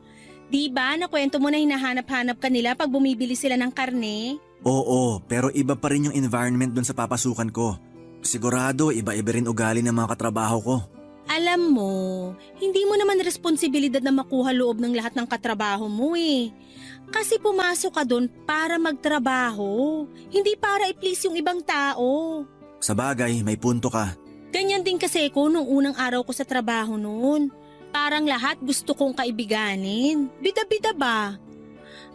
Di ba nakwento mo na hinahanap-hanap ka nila pag bumibili sila ng karne? Oo, pero iba pa rin yung environment dun sa papasukan ko. Sigurado, iba-iba rin ugali ng mga katrabaho ko. Alam mo, hindi mo naman responsibilidad na makuha loob ng lahat ng katrabaho mo eh. Kasi pumasok ka doon para magtrabaho, hindi para i-please yung ibang tao. Sa bagay, may punto ka. Ganyan din kasi ko nung unang araw ko sa trabaho noon. Parang lahat gusto kong kaibiganin. Bida-bida ba?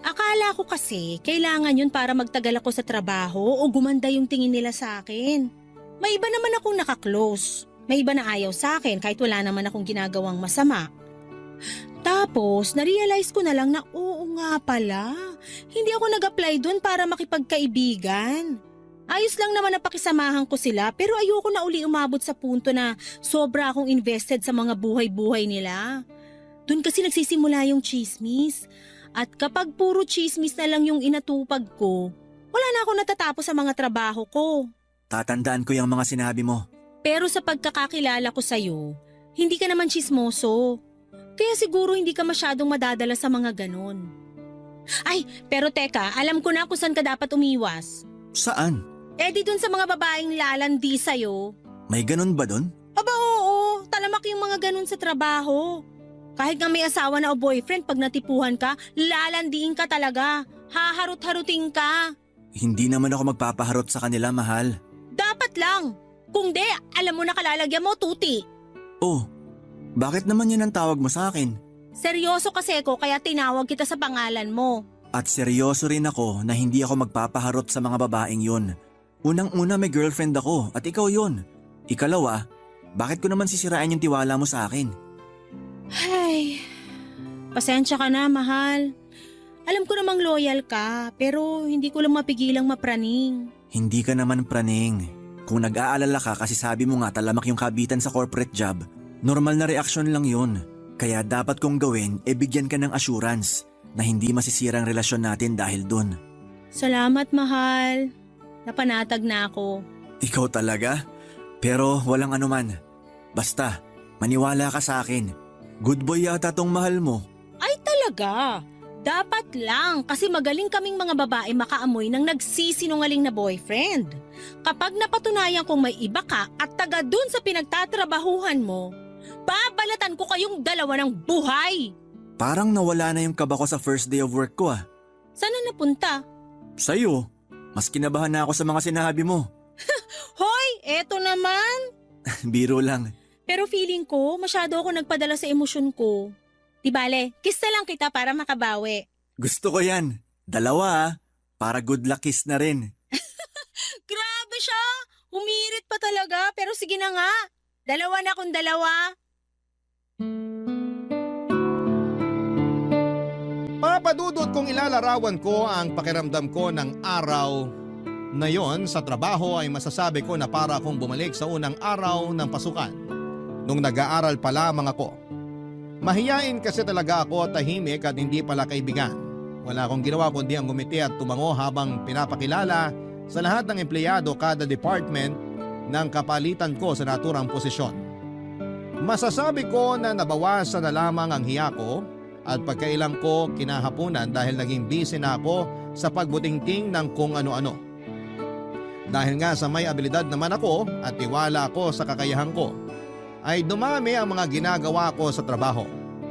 Akala ko kasi kailangan yun para magtagal ako sa trabaho o gumanda yung tingin nila sa akin. May iba naman akong nakaklose. May iba na ayaw sa akin kahit wala naman akong ginagawang masama. Tapos, narealize ko na lang na oo nga pala. Hindi ako nag-apply dun para makipagkaibigan. Ayos lang naman na pakisamahan ko sila pero ayoko na uli umabot sa punto na sobra akong invested sa mga buhay-buhay nila. Doon kasi nagsisimula yung chismis. At kapag puro chismis na lang yung inatupag ko, wala na ako natatapos sa mga trabaho ko. Tatandaan ko yung mga sinabi mo. Pero sa pagkakakilala ko sa'yo, hindi ka naman chismoso. Kaya siguro hindi ka masyadong madadala sa mga ganon. Ay, pero teka, alam ko na kung saan ka dapat umiwas. Saan? Eh di dun sa mga babaeng lalandi sa'yo. May ganun ba dun? Aba oo, talamak yung mga ganun sa trabaho. Kahit nga may asawa na o boyfriend, pag natipuhan ka, lalandiin ka talaga. Haharot-harutin ka. Hindi naman ako magpapaharot sa kanila, mahal. Dapat lang. Kung di, alam mo na kalalagyan mo, tuti. Oh, bakit naman yun ang tawag mo sa akin? Seryoso kasi ko kaya tinawag kita sa pangalan mo. At seryoso rin ako na hindi ako magpapaharot sa mga babaeng yun. Unang-una may girlfriend ako at ikaw yun. Ikalawa, bakit ko naman sisirain yung tiwala mo sa akin? Ay, pasensya ka na, mahal. Alam ko namang loyal ka, pero hindi ko lang mapigilang mapraning. Hindi ka naman praning. Kung nag-aalala ka kasi sabi mo nga talamak yung kabitan sa corporate job, normal na reaksyon lang yun. Kaya dapat kong gawin bigyan ka ng assurance na hindi masisira ang relasyon natin dahil dun. Salamat, mahal. Napanatag na ako. Ikaw talaga? Pero walang anuman. Basta, maniwala ka sa akin. Good boy yata tong mahal mo. Ay talaga? Dapat lang kasi magaling kaming mga babae makaamoy ng nagsisinungaling na boyfriend. Kapag napatunayan kong may iba ka at taga dun sa pinagtatrabahuhan mo, babalatan ko kayong dalawa ng buhay. Parang nawala na yung kaba ko sa first day of work ko ah. Saan na napunta? Sa'yo, mas kinabahan na ako sa mga sinabi mo. Hoy, eto naman. Biro lang. Pero feeling ko, masyado ako nagpadala sa emosyon ko. Di bale, kiss na lang kita para makabawi. Gusto ko yan. Dalawa ah. Para good luck kiss na rin. Grabe siya! Humirit pa talaga, pero sige na nga. Dalawa na kung dalawa. Papadudot kung ilalarawan ko ang pakiramdam ko ng araw na yon sa trabaho ay masasabi ko na para akong bumalik sa unang araw ng pasukan nung nag-aaral pa lamang ako. Mahiyain kasi talaga ako at tahimik at hindi pala kaibigan. Wala akong ginawa kundi ang ngumiti at tumango habang pinapakilala sa lahat ng empleyado kada department ng kapalitan ko sa naturang posisyon. Masasabi ko na nabawasan na lamang ang hiya ko at pagkailang ko kinahapunan dahil naging busy na ako sa pagbutingting ng kung ano-ano. Dahil nga sa may abilidad naman ako at tiwala ako sa kakayahan ko, ay dumami ang mga ginagawa ko sa trabaho.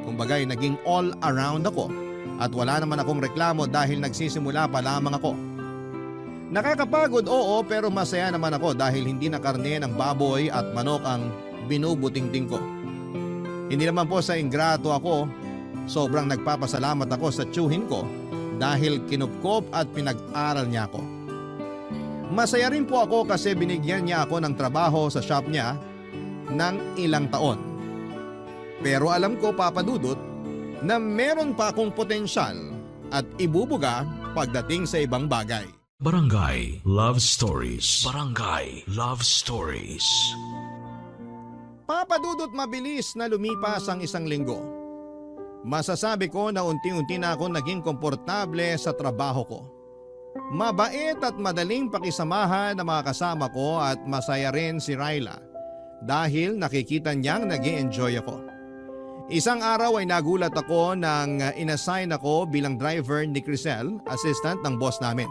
Kumbaga'y naging all around ako at wala naman akong reklamo dahil nagsisimula pa lamang ako. Nakakapagod oo pero masaya naman ako dahil hindi na karne ng baboy at manok ang binubutingting ko. Hindi naman po sa ingrato ako, sobrang nagpapasalamat ako sa tiyuhin ko dahil kinupkop at pinag-aral niya ako. Masaya rin po ako kasi binigyan niya ako ng trabaho sa shop niya ng ilang taon. Pero alam ko papadudot na meron pa akong potensyal at ibubuga pagdating sa ibang bagay. Barangay Love Stories. Barangay Love Stories. Papadudot mabilis na lumipas ang isang linggo. Masasabi ko na unti-unti na ako naging komportable sa trabaho ko. Mabait at madaling pakisamahan ng mga kasama ko at masaya rin si Ryla dahil nakikita niyang nag-i-enjoy ako. Isang araw ay nagulat ako nang inassign ako bilang driver ni Crisel, assistant ng boss namin.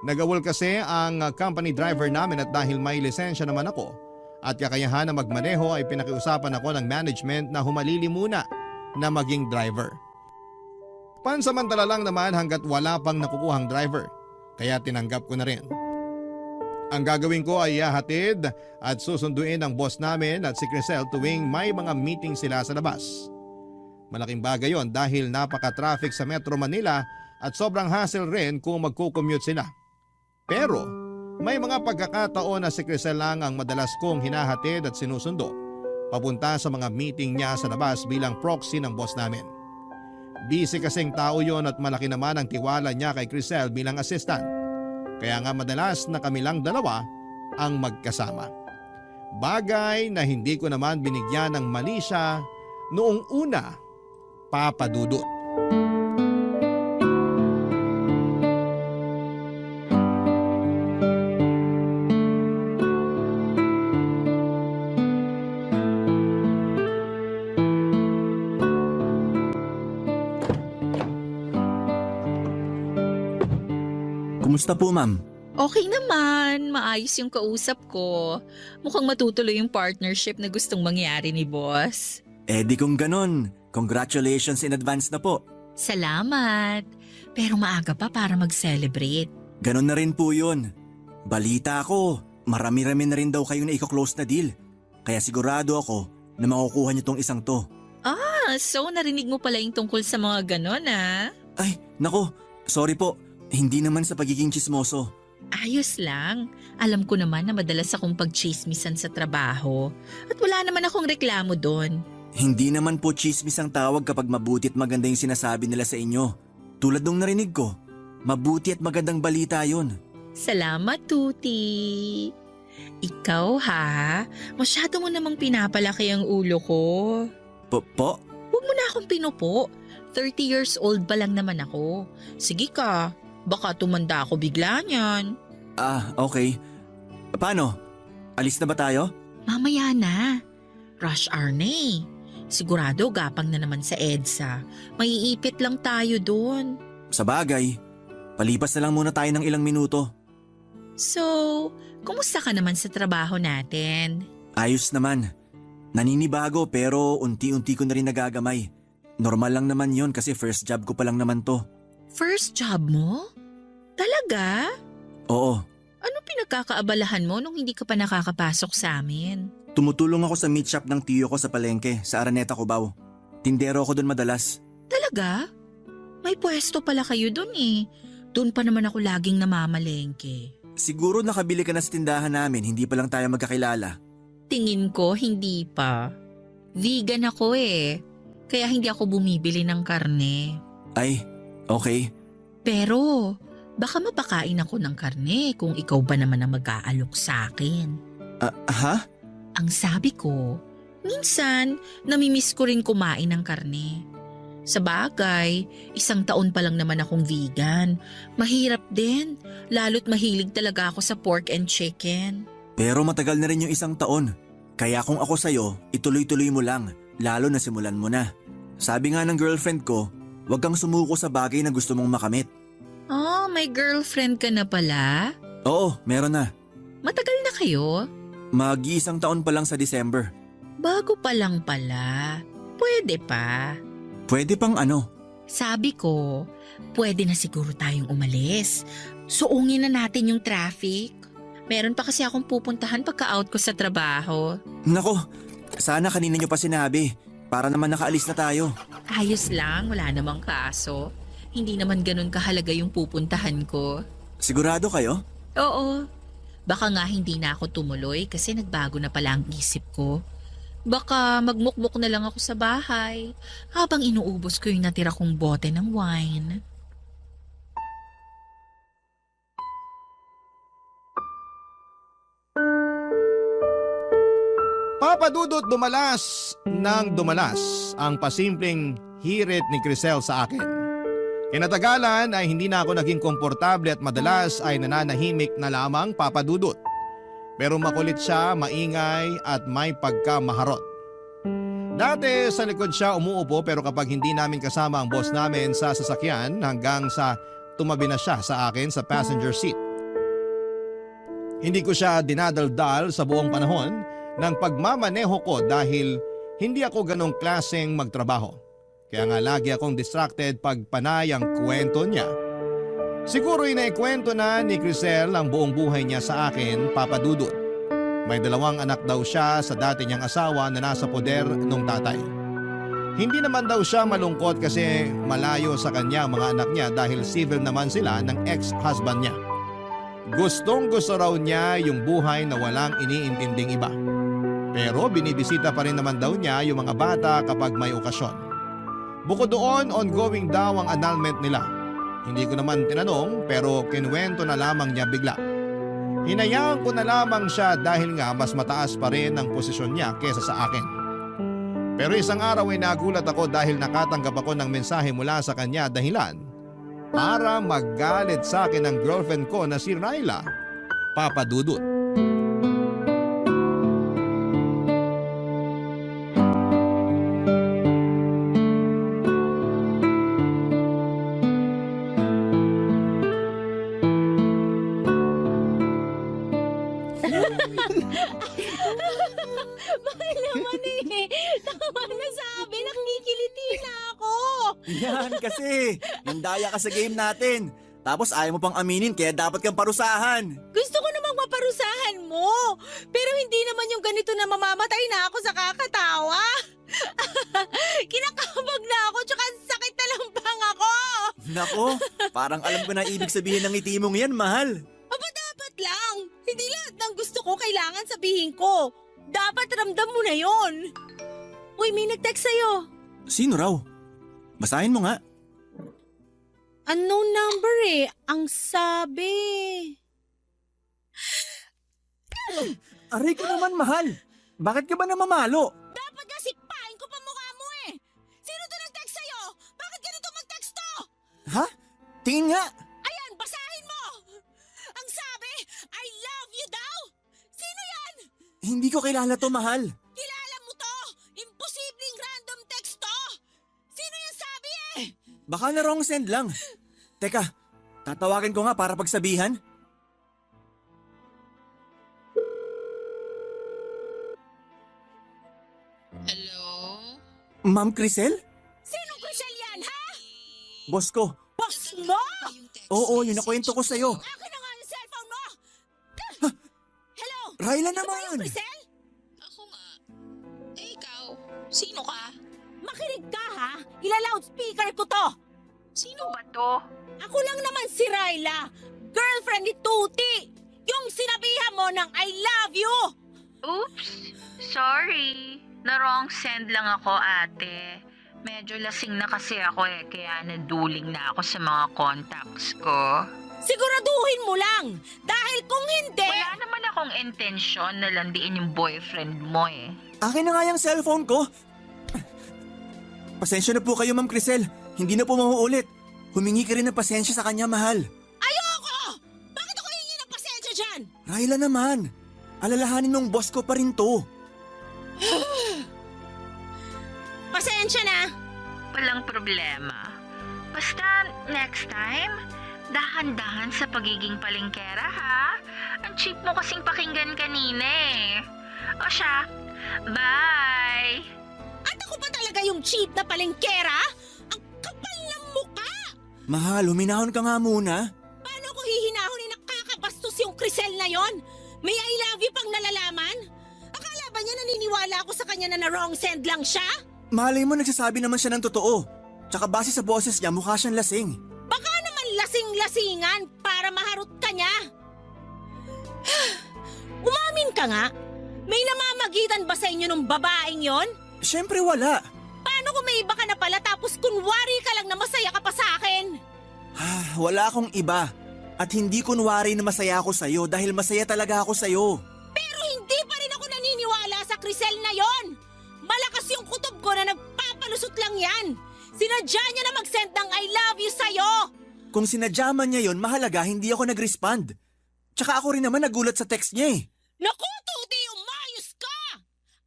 Nagawol kasi ang company driver namin at dahil may lisensya naman ako at kakayahan na magmaneho ay pinakiusapan ako ng management na humalili muna na maging driver. Pansamantala lang naman hanggat wala pang nakukuhang driver, kaya tinanggap ko na rin. Ang gagawin ko ay ihahatid at susunduin ang boss namin at si Crisel tuwing may mga meeting sila sa labas. Malaking bagay yon dahil napaka-traffic sa Metro Manila at sobrang hassle rin kung magkukommute sila. Pero may mga pagkakataon na si Crisel lang ang madalas kong hinahatid at sinusundo papunta sa mga meeting niya sa labas bilang proxy ng boss namin. Busy kasing tao yon at malaki naman ang tiwala niya kay Crisel bilang assistant. Kaya nga madalas na kami lang dalawa ang magkasama. Bagay na hindi ko naman binigyan ng mali siya noong una, papadudot. Kumusta po ma'am? Okay naman, maayos yung kausap ko. Mukhang matutuloy yung partnership na gustong mangyari ni boss. Eh di kung ganon, congratulations in advance na po. Salamat. Pero maaga pa para mag-celebrate. Ganon na rin po yun. Balita ko, marami-rami na rin daw kayo na i-close na deal. Kaya sigurado ako na makukuha niyo tong isang to. So narinig mo pala yung tungkol sa mga ganon Ay, nako, sorry po. Hindi naman sa pagiging chismoso. Ayos lang. Alam ko naman na madalas akong pagchismisan sa trabaho. At wala naman akong reklamo doon. Hindi naman po chismis ang tawag kapag mabuti at maganda yung sinasabi nila sa inyo. Tulad nung narinig ko, mabuti at magandang balita yun. Salamat, Tuti. Ikaw ha, masyado mo namang pinapalaki ang ulo ko. Po? Huwag mo na akong pinupo. 30 years old pa lang naman ako. Sige ka, baka tumanda ako bigla niyan. Okay. Paano? Alis na ba tayo? Mamaya na. Rush hour na eh. Sigurado gapang na naman sa EDSA. Maiipit lang tayo doon. Sa bagay, palipas na lang muna tayo ng ilang minuto. So, kumusta ka naman sa trabaho natin? Ayos naman. Naninibago pero unti-unti ko na rin nagagamay. Normal lang naman yon kasi first job ko pa lang naman to. First job mo? Talaga? Oo, Anong pinagkakaabalahan mo nung hindi ka pa nakakapasok sa amin? tumutulong ako sa meat shop ng tiyo ko sa palengke sa Araneta, Cubao. Tindero ako doon madalas. Talaga? May pwesto pala kayo dun eh. Doon pa naman ako laging namamalengke. Siguro nakabili ka na sa tindahan namin, hindi pa lang tayo magkakilala. Tingin ko hindi pa. Vegan ako eh. Kaya hindi ako bumibili ng karne. Ay, okay. Pero baka mapakain ako ng karne kung ikaw ba naman ang mag-aalok sa akin. Ha? Ang sabi ko, minsan namimiss ko rin kumain ng karne. Sa bagay, 1 taon pa lang naman akong vegan. Mahirap din, lalo't mahilig talaga ako sa pork and chicken. Pero matagal na rin yung 1 taon. Kaya kung ako sa'yo, ituloy-tuloy mo lang, lalo na simulan mo na. Sabi nga ng girlfriend ko, huwag kang sumuko sa bagay na gusto mong makamit. Oh, may girlfriend ka na pala? Oo, meron na. Matagal na kayo? Mag-1 taon pa lang sa December. Bago pa lang pala. Pwede pa. Pwede pang ano? Sabi ko, pwede na siguro tayong umalis. Suungin na natin yung traffic. Meron pa kasi akong pupuntahan pagka-out ko sa trabaho. Nako, sana kanina nyo pa sinabi. Para naman nakaalis na tayo. Ayos lang, wala namang kaso. Hindi naman ganun kahalaga yung pupuntahan ko. Sigurado kayo? Oo. Baka nga hindi na ako tumuloy kasi nagbago na pala ang isip ko. Baka magmukmuk na lang ako sa bahay habang inuubos ko yung natira kong bote ng wine. Papadudot dumalas ng dumalas ang pasimpleng hirit ni Crisel sa akin. Kinatagalan ay hindi na ako naging komportable at madalas ay nananahimik na lamang papadudot. Pero makulit siya, maingay at may pagkamaharot. Dati sa likod siya umuupo pero kapag hindi namin kasama ang boss namin sa sasakyan hanggang sa tumabi na siya sa akin sa passenger seat. Hindi ko siya dinadaldal sa buong panahon ng pagmamaneho ko dahil hindi ako ganong klaseng magtrabaho. Kaya nga lagi akong distracted pag panay ang kwento niya. Siguro inaikwento na ni Crisel ang buong buhay niya sa akin, Papa Dudut. May 2 anak daw siya sa dati niyang asawa na nasa poder nung tatay. Hindi naman daw siya malungkot kasi malayo sa kanya mga anak niya dahil civil naman sila ng ex-husband niya. Gustong gusto raw niya yung buhay na walang iniintinding iba. Pero binibisita pa rin naman daw niya yung mga bata kapag may okasyon. Bukod doon, ongoing daw ang annulment nila. Hindi ko naman tinanong pero kinuwento na lamang niya bigla. Hinayaan ko na lamang siya dahil nga mas mataas pa rin ang posisyon niya kesa sa akin. Pero isang araw ay nagulat ako dahil nakatanggap ako ng mensahe mula sa kanya dahilan para maggalit sa akin ang girlfriend ko na si Ryla, Papa Dudut. Bakit naman eh? Tama na sabi, nakikiliti na ako. Yan kasi, nandaya ka sa game natin. Tapos ayaw mo pang aminin kaya dapat kang parusahan. Gusto ko namang maparusahan mo. Pero hindi naman yung ganito na mamamatay na ako sa kakatawa. Kinakabag na ako tsaka sakit na lang pang ako. Nako, parang alam ko na ibig sabihin ng ngiti mong yan, mahal. Aba dapat lang. Hindi lahat ng gusto ko kailangan sabihin ko. Dapat ramdam mo na yon. Uy, may nag-text sa'yo. Sino raw? Basahin mo nga. Unknown number eh. Ang sabi. Aray ko naman, mahal. Bakit ka ba namamalo? Dapat nga sikpain ko pa mukha mo eh. Sino to nag-text sa'yo? Bakit ganito mag-text to? Ha? Tingin nga. Ayan, basahin mo. Ang sabi, I love you daw. Sino yan? Hindi ko kilala to, mahal. Kilala mo to. Imposibleng random Baka na wrong send lang. Teka, tatawagan ko nga para pagsabihan. Hello? Ma'am Crisel? Sinong Crisel yan, ha? Boss ko. Boss mo? Oo, yun nakwento ko sa'yo. Akin na nga yung cellphone mo! Hello? Raila Ito ba naman! yung Crisel? Ako nga. Eh, ikaw? Sino ka? Makinig ka, ha? Ila-loudspeaker ko to! Sino ba to? Ako lang naman si Raila, girlfriend ni Tuti! Yung sinabihan mo ng I love you! Oops! Sorry. Na-wrong send lang ako, ate. Medyo lasing na kasi ako kaya naduling na ako sa mga contacts ko. Siguraduhin mo lang! Dahil kung hindi... Wala naman akong intensyon na landiin yung boyfriend mo Akin na nga yung cellphone ko. Pasensya na po kayo, Ma'am Crisel. Hindi na po mauulit. Humingi ka rin ng pasensya sa kanya, mahal. Ayoko! Bakit ako hingi ng pasensya dyan? Raila naman. Alalahanin ng boss ko pa rin to. Pasensya na! Walang problema. Basta next time, dahan-dahan sa pagiging palengkera ha. Ang cheap mo kasing pakinggan kanina O siya, bye! At ako pa talaga yung cheap na palengkera? Ang kapal ng mukha! Mahal, huminahon ka nga muna. Paano ko hihinahonin na kakabastos yung Crisel na yon? May I love you pang nalalaman? Akala ba niya naniniwala ako sa kanya na wrong send lang siya? Malay mo nagsasabi naman siya ng totoo. Tsaka base sa boses niya, mukha siyang lasing. Baka naman lasing-lasingan para maharot ka niya. Umamin ka nga. May namamagitan ba sa inyo ng babaeng yon? Siyempre wala. Paano kung may iba ka na pala tapos kunwari ka lang na masaya ka pa sa akin? Wala akong iba. At hindi kunwari na masaya ako sa'yo dahil masaya talaga ako sa'yo. Pero hindi pa rin ako naniniwala sa Crisel na yon. Malakas yung kutob ko na nagpapalusot lang yan. Sinadya niya na mag-send ng I love you sa'yo. Kung sinadya man niya yon, mahalaga hindi ako nag-respond. Tsaka ako rin naman nagulat sa text niya Naku, Tuti, umayos ka!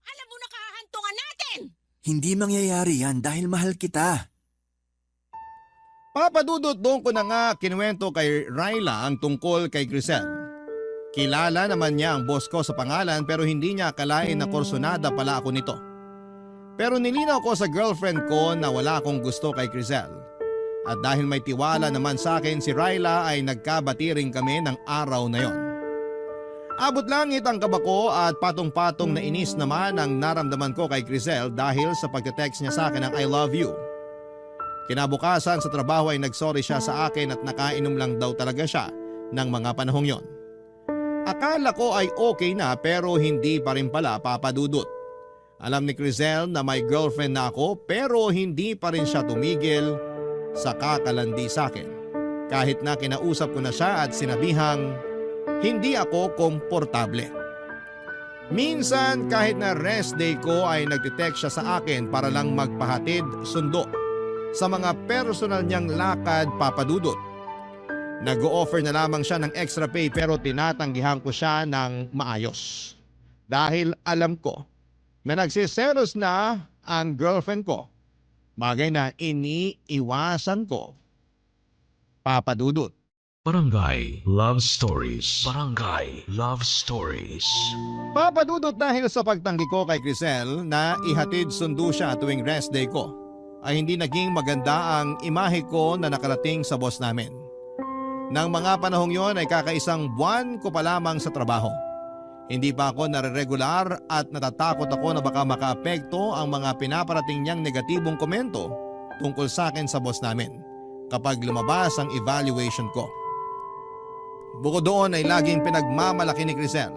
Alam mo nakahantungan natin! Hindi mangyayari yan dahil mahal kita. Papadudot doon ko na nga kinuwento kay Raila ang tungkol kay Crisel. Kilala naman niya ang boss ko sa pangalan pero hindi niya akalain na kursunada pala ako nito. Pero nilinaw ko sa girlfriend ko na wala akong gusto kay Crisel. At dahil may tiwala naman sa akin si Raila ay nagkabati rin kami ng araw na yon. Abot langit ang kaba ko at patong-patong na inis naman ang naramdaman ko kay Crisel dahil sa pagte-text niya sa akin ng I love you. Kinabukasan sa trabaho ay nagsorry siya sa akin at nakainom lang daw talaga siya ng mga panahong yon. Akala ko ay okay na pero hindi pa rin pala, papadudot. Alam ni Crisel na may girlfriend na ako pero hindi pa rin siya tumigil sa kakalandi sa akin. Kahit na kinausap ko na siya at sinabihang hindi ako komportable. Minsan kahit na rest day ko ay nagtitext siya sa akin para lang magpahatid sundo sa mga personal niyang lakad, papadudot. Nag-o-offer na lamang siya ng extra pay pero tinatanggihan ko siya ng maayos. Dahil alam ko na nagsiselos na ang girlfriend ko. Bagay na iniiwasan ko. Papadudot. Barangay Love Stories. Barangay Love Stories. Papadudot dahil sa pagtanggi ko kay Crisel na ihatid sundo siya tuwing rest day ko, ay hindi naging maganda ang imahe ko na nakarating sa boss namin. Nang mga panahong yon ay kakaisang buwan ko pa lamang sa trabaho. Hindi pa ako nare-regular at natatakot ako na baka makaapekto ang mga pinaparating niyang negatibong komento tungkol sa akin sa boss namin kapag lumabas ang evaluation ko. Bukod doon ay laging pinagmamalaki ni Crisel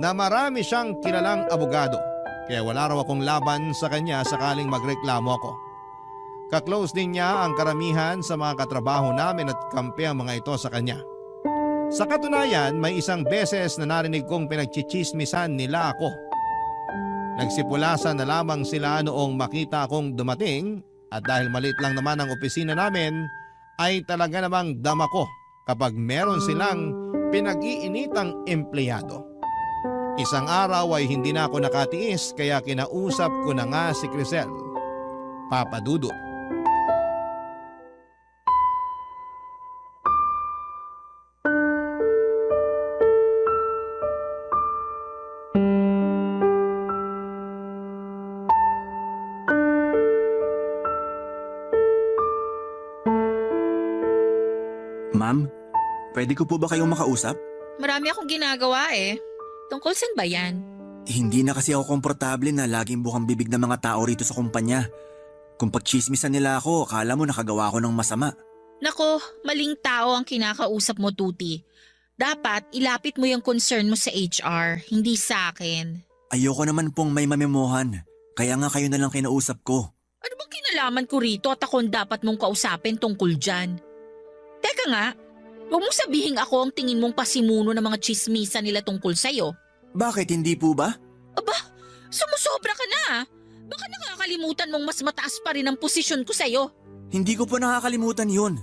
na marami siyang kilalang abogado kaya wala raw akong laban sa kanya sakaling magreklamo ako. Kaklose din niya ang karamihan sa mga katrabaho namin at kampi ang mga ito sa kanya. Sa katunayan, may isang beses na narinig kong pinagchichismisan nila ako. Nagsipulasan na lamang sila noong makita akong dumating at dahil maliit lang naman ang opisina namin, ay talaga namang dama ko kapag meron silang pinag-iinitang empleyado. Isang araw ay hindi na ako nakatiis kaya kinausap ko na nga si Crisel. Papadudot. Pwede ko po ba kayong makausap? Marami akong ginagawa eh. Tungkol saan ba yan? Hindi na kasi ako komportable na laging bukang bibig ng mga tao rito sa kumpanya. Kung pagchismisan nila ako, akala mo nakagawa ko ng masama. Nako, maling tao ang kinakausap mo, Tuti. Dapat ilapit mo yung concern mo sa HR, hindi sa akin. Ayoko naman pong may mamemohan. Kaya nga kayo na lang kinausap ko. Ano bang kinalaman ko rito at ako ang dapat mong kausapin tungkol dyan? Teka nga, huwag mong sabihin ako ang tingin mong pasimuno ng mga chismisa nila tungkol sa'yo. Bakit hindi po ba? Aba, sumusobra ka na. Baka nakakalimutan mong mas mataas pa rin ang posisyon ko sa'yo. Hindi ko po nakakalimutan yun.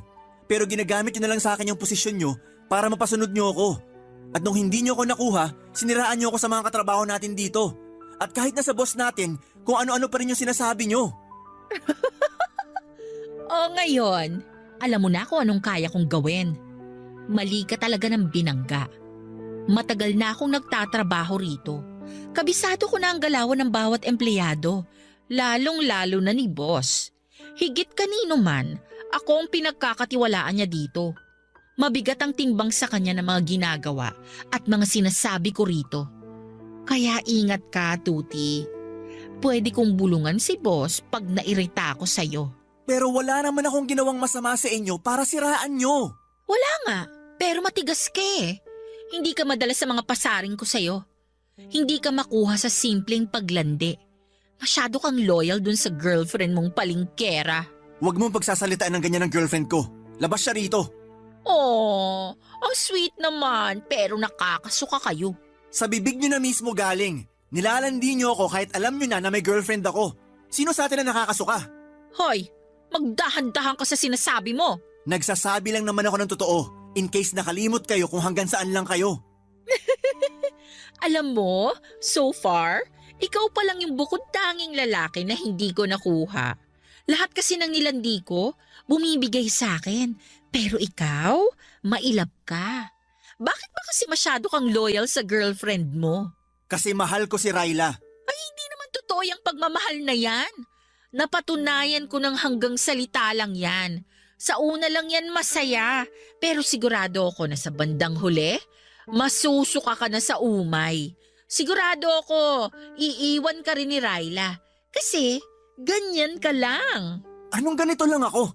Pero ginagamit nyo na lang sa akin yung posisyon nyo para mapasunod nyo ako. At nung hindi nyo ako nakuha, siniraan nyo ako sa mga katrabaho natin dito. At kahit nasa boss natin, kung ano-ano pa rin yung sinasabi nyo. O ngayon, alam mo na kung anong kaya kong gawin. Mali ka talaga ng binangga. Matagal na akong nagtatrabaho rito. Kabisado ko na ang galawan ng bawat empleyado, lalong-lalo na ni boss. Higit kanino man, ako ang pinagkakatiwalaan niya dito. Mabigat ang timbang sa kanya ng mga ginagawa at mga sinasabi ko rito. Kaya ingat ka, Tuti. Pwede kong bulungan si boss pag nairita ako sa'yo. Pero wala naman akong ginawang masama sa inyo para siraan nyo. Wala nga, pero matigas ka eh. Hindi ka madala sa mga pasaring ko sa'yo. Hindi ka makuha sa simpleng paglandi. Masyado kang loyal dun sa girlfriend mong palingkera. Huwag mong pagsasalitaan ng ganyan ng girlfriend ko. Labas siya rito. Oh, ang sweet naman, pero nakakasuka kayo. Sa bibig nyo na mismo galing. Nilalandi nyo ako kahit alam nyo na may girlfriend ako. Sino sa atin na nakakasuka? Hoy, magdahan-dahan ka sa sinasabi mo. Nagsasabi lang naman ako ng totoo. In case nakalimot kayo kung hanggang saan lang kayo. Alam mo, so far, ikaw pa lang yung bukod-tanging lalaki na hindi ko nakuha. Lahat kasi ng nilandi ko, bumibigay sa akin. Pero ikaw, mailap ka. Bakit ba kasi masyado kang loyal sa girlfriend mo? Kasi mahal ko si Ryla. Ay, hindi naman totoo yung pagmamahal na yan. Napatunayan ko ng hanggang salita lang yan. Sa una lang yan masaya, pero sigurado ako na sa bandang huli, masusuka ka na sa umay. Sigurado ako, iiwan ka rin ni Ryla. Kasi, ganyan ka lang. Anong ganito lang ako?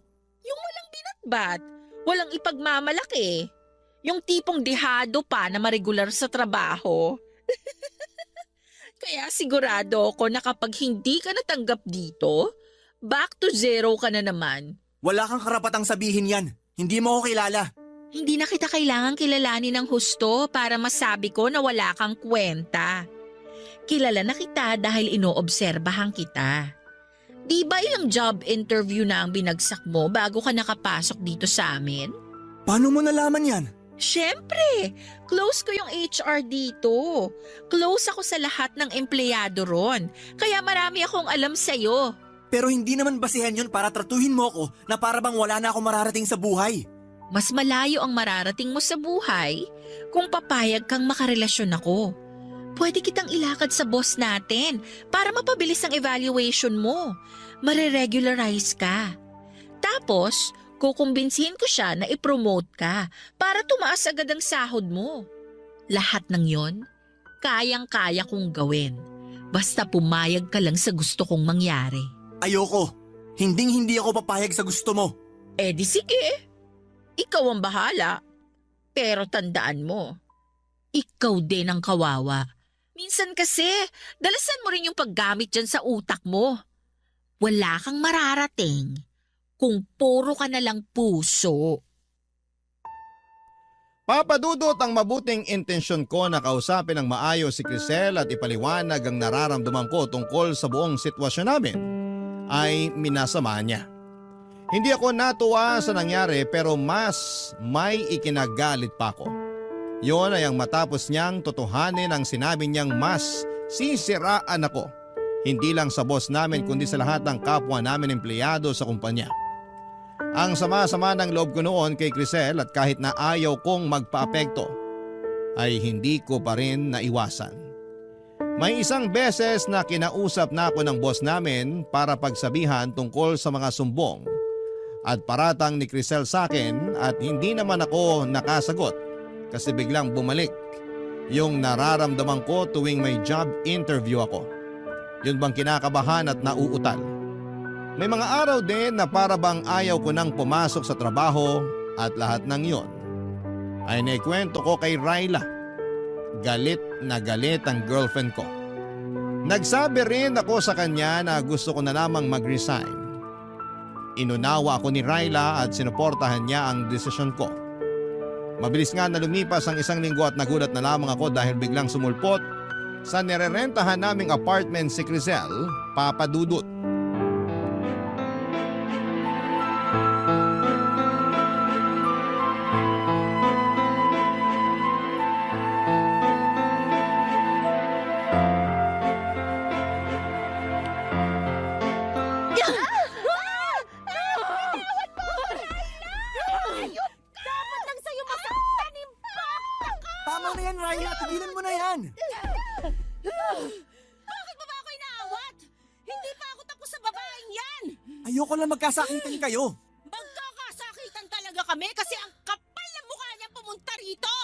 Yung walang binatbat, walang ipagmamalaki. Yung tipong dehado pa na maregular sa trabaho. Kaya sigurado ako na kapag hindi ka natanggap dito, back to zero ka na naman. Wala kang karapatang sabihin yan. Hindi mo ako kilala. Hindi na kita kailangang kilalanin ng husto para masabi ko na wala kang kwenta. Kilala na kita dahil inoobserbahan kita. Di ba ilang job interview na ang binagsak mo bago ka nakapasok dito sa amin? Paano mo nalaman yan? Siyempre, close ko yung HR dito. Close ako sa lahat ng empleyado ron. Kaya marami akong alam sa'yo. Pero hindi naman basihan yun para tratuhin mo ako na para bang wala na ako mararating sa buhay. Mas malayo ang mararating mo sa buhay kung papayag kang makarelasyon ako. Pwede kitang ilakad sa boss natin para mapabilis ang evaluation mo. Mare-regularize ka. Tapos, kukumbinsihin ko siya na i-promote ka para tumaas agad ang sahod mo. Lahat ng yon, kayang-kaya kong gawin. Basta pumayag ka lang sa gusto kong mangyari. Ayoko. Hinding-hindi ako papayag sa gusto mo. Eh di sige. Ikaw ang bahala. Pero tandaan mo, ikaw din ang kawawa. Minsan kasi, dalasan mo rin yung paggamit dyan sa utak mo. Wala kang mararating kung puro ka na lang puso. Papadudot ang mabuting intensyon ko na kausapin ng maayos si Crisel at ipaliwanag ang nararamdaman ko tungkol sa buong sitwasyon namin ay minasama niya. Hindi ako natuwa sa nangyari pero mas may ikinagalit pa ako. Yon ay ang matapos niyang totohanin ang sinabi niyang mas sisiraan ako. Hindi lang sa boss namin kundi sa lahat ng kapwa namin empleyado sa kumpanya. Ang sama-sama ng loob ko noon kay Crisel at kahit na ayaw kong magpaapekto ay hindi ko pa rin naiwasan. May isang beses na kinausap na ako ng boss namin para pagsabihan tungkol sa mga sumbong At paratang ni Crisel sa akin at hindi naman ako nakasagot kasi biglang bumalik yung nararamdaman ko tuwing may job interview ako. Yun bang kinakabahan at nauutal. May mga araw din na para bang ayaw ko nang pumasok sa trabaho at lahat ng yon ay naikwento ko kay Ryla. Galit na galit ang girlfriend ko. Nagsabi rin ako sa kanya na gusto ko na lamang mag-resign. Inunawa ako ni Ryla at sinuportahan niya ang desisyon ko. Mabilis nga na lumipas ang 1 linggo at nagulat na lamang ako dahil biglang sumulpot sa nirerentahan naming apartment si Crisel, Papa Dudut. Tama na yan, Ryla. Tigilan mo na yan. Bakit mo ba ako inaawat? Hindi pa ako tapos sa babaeng yan! Ayoko lang magkasakitan kayo. Magkakasakitan talaga kami kasi ang kapal ng mukha niya pumunta rito!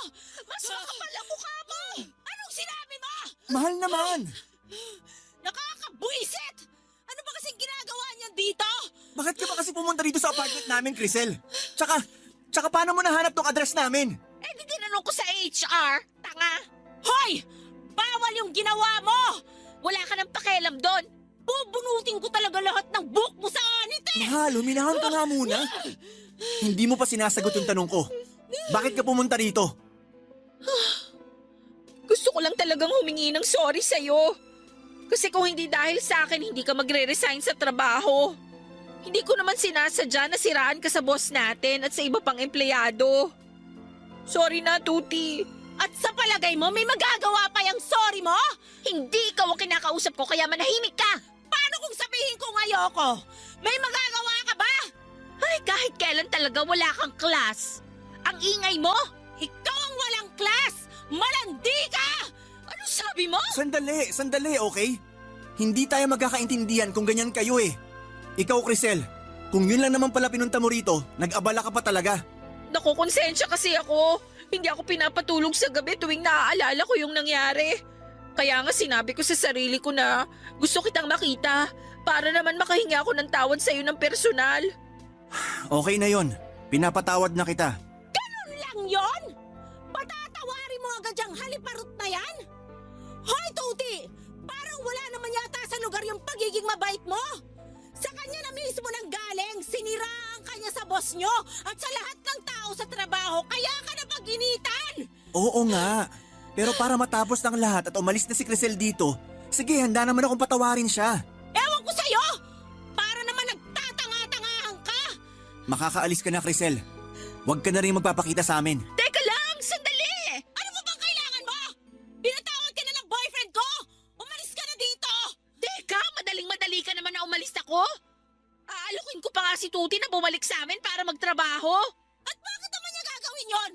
Mas makapal ang mukha mo! Anong sinabi mo? Mahal naman. Nakakabuisit! Ano ba kasing ginagawa niyan dito? Bakit ka ba kasi pumunta dito sa apartment namin, Crisel? Tsaka paano mo nahanap tong address namin? Eh di tinanong ko sa HR, tanga! Hoy! Bawal yung ginawa mo! Wala ka nang pakialam doon! Bubunutin ko talaga lahat ng buhok mo sa anit eh! Mahal, huminahan ka nga muna. Hindi mo pa sinasagot yung tanong ko. Bakit ka pumunta rito? Gusto ko lang talagang humingi ng sorry sa'yo. Kasi kung hindi dahil sa akin, hindi ka magre-resign sa trabaho. Hindi ko naman sinasadya na siraan ka sa boss natin at sa iba pang empleyado. Sorry na, Tuti. At sa palagay mo, may magagawa pa yung sorry mo? Hindi ikaw ang kinakausap ko kaya manahimik ka. Paano kung sabihin kong ayoko? May magagawa ka ba? Ay, kahit kailan talaga wala kang class. Ang ingay mo? Ikaw ang walang class! Malandi ka! Ano sabi mo? Sandali, okay? Hindi tayo magkakaintindihan kung ganyan kayo eh. Ikaw, Crisel, kung yun lang naman pala pinunta mo rito, nag-abala ka pa talaga. Nakukonsensya kasi ako. Hindi ako pinapatulog sa gabi tuwing naaalala ko yung nangyari. Kaya nga sinabi ko sa sarili ko na gusto kitang makita para naman makahinga ako ng tawad sa'yo ng personal. Okay na yon. Pinapatawad na kita. Ganun lang yon? Patatawari mo agad yung haliparot na yan? Hoy, Tuti! Parang wala naman yata sa lugar yung pagiging mabait mo. Sa kanya na mismo nang galing, siniraan kanya sa boss nyo at sa lahat ng tao sa trabaho, kaya ka na pag-initan! Oo nga. Pero para matapos ng lahat at umalis na si Crisel dito, sige, handa naman akong patawarin siya. Ewan ko sa'yo! Para naman nagtatanga-tangahan ka! Makakaalis ka na, Crisel. Huwag ka na rin magpapakita sa amin. Teka lang, sandali! Ano mo bang kailangan mo? Pinatawad ka na ng boyfriend ko! Umalis ka na dito! Teka, madaling-madali ka naman na umalis ako. Aalukin ko pa nga si Tuti na bumalik sa amin para magtrabaho. At bakit naman niya gagawin yon?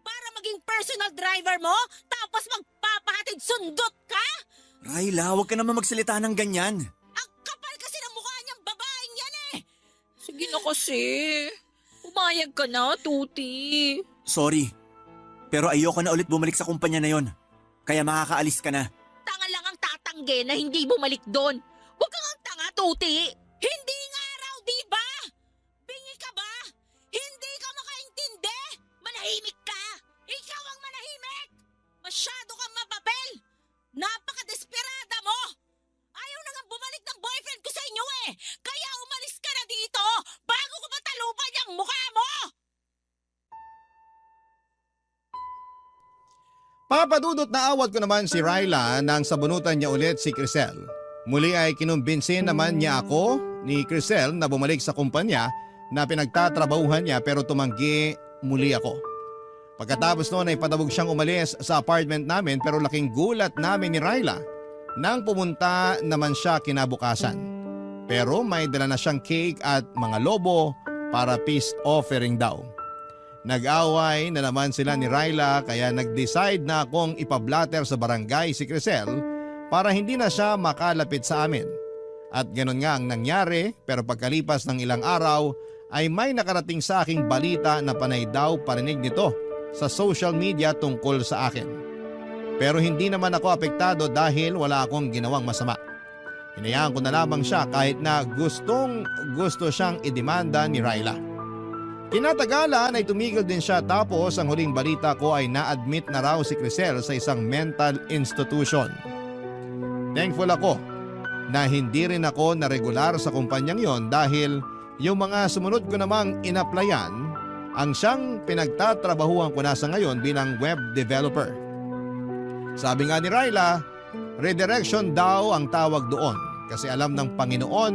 Para maging personal driver mo? Tapos magpapahatid sundot ka? Ryla, huwag ka naman magsalita ng ganyan. Ang kapal kasi ng mukha niyang babaeng yan eh! Sige na kasi. Umayag ka na, Tuti. Sorry. Pero ayoko na ulit bumalik sa kumpanya na yon. Kaya makakaalis ka na. Tanga lang ang tatangge na hindi bumalik doon. Huwag kang ang tanga, Tuti. Hindi nga raw, di ba? Bingi ka ba? Hindi ka makaintindi? Manahimik ka! Ikaw ang manahimik! Masyado kang mapapel! Napaka-desperada mo! Ayaw na nga bumalik ng boyfriend ko sa inyo eh! Kaya umalis ka na dito bago ko matalupan yung mukha mo! Papadudot na awat ko naman si Ryla nang sabunutan niya ulit si Crisel. Muli ay kinumbinsin naman niya ako ni Crisel na bumalik sa kumpanya na pinagtatrabahuhan niya pero tumanggi muli ako. Pagkatapos noon ay patabog siyang umalis sa apartment namin pero laking gulat namin ni Ryla nang pumunta naman siya kinabukasan. Pero may dala na siyang cake at mga lobo para peace offering daw. Nag-away na naman sila ni Ryla kaya nag-decide na akong ipablatter sa barangay si Crisel para hindi na siya makalapit sa amin. At ganun nga ang nangyari pero pagkalipas ng ilang araw ay may nakarating sa aking balita na panay daw parinig nito sa social media tungkol sa akin. Pero hindi naman ako apektado dahil wala akong ginawang masama. Hinayaan ko na lamang siya kahit na gusto siyang idemanda ni Ryla. Kinatagalan ay tumigil din siya tapos ang huling balita ko ay na-admit na raw si Crisel sa isang mental institution. Thankful ako na hindi rin ako na regular sa kumpanyang yon dahil yung mga sumunod ko namang inaplayan ang siyang pinagtatrabahuan ko na sa ngayon bilang web developer. Sabi nga ni Ryla, redirection daw ang tawag doon kasi alam ng Panginoon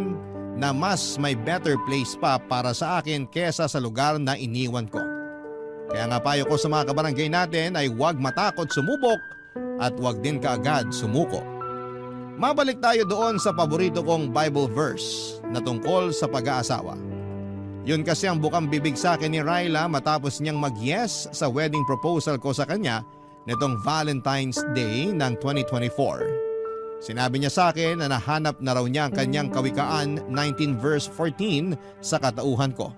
na mas may better place pa para sa akin kesa sa lugar na iniwan ko. Kaya nga payo ko sa mga kabarangay natin ay huwag matakot sumubok at huwag din kaagad sumuko. Mabalik tayo doon sa paborito kong Bible verse na tungkol sa pag-aasawa. Yun kasi ang bukang bibig sa akin ni Ryla matapos niyang mag-yes sa wedding proposal ko sa kanya nitong Valentine's Day ng 2024. Sinabi niya sa akin na nahanap na raw niya ang kanyang Kawikaan 19 verse 14 sa katauhan ko.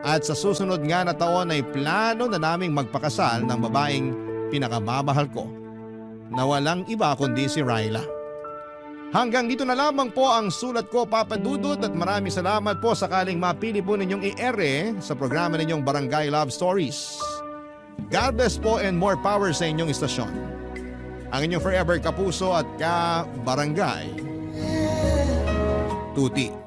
At sa susunod nga na taon ay plano na naming magpakasal ng babaeng pinakamamahal ko na walang iba kundi si Ryla. Hanggang dito na lamang po ang sulat ko, Papa Dudut, at maraming salamat po sakaling mapili po ninyong i-ere sa programa ninyong Barangay Love Stories. God bless po and more power sa inyong istasyon. Ang inyong forever kapuso at ka-barangay, Tuti.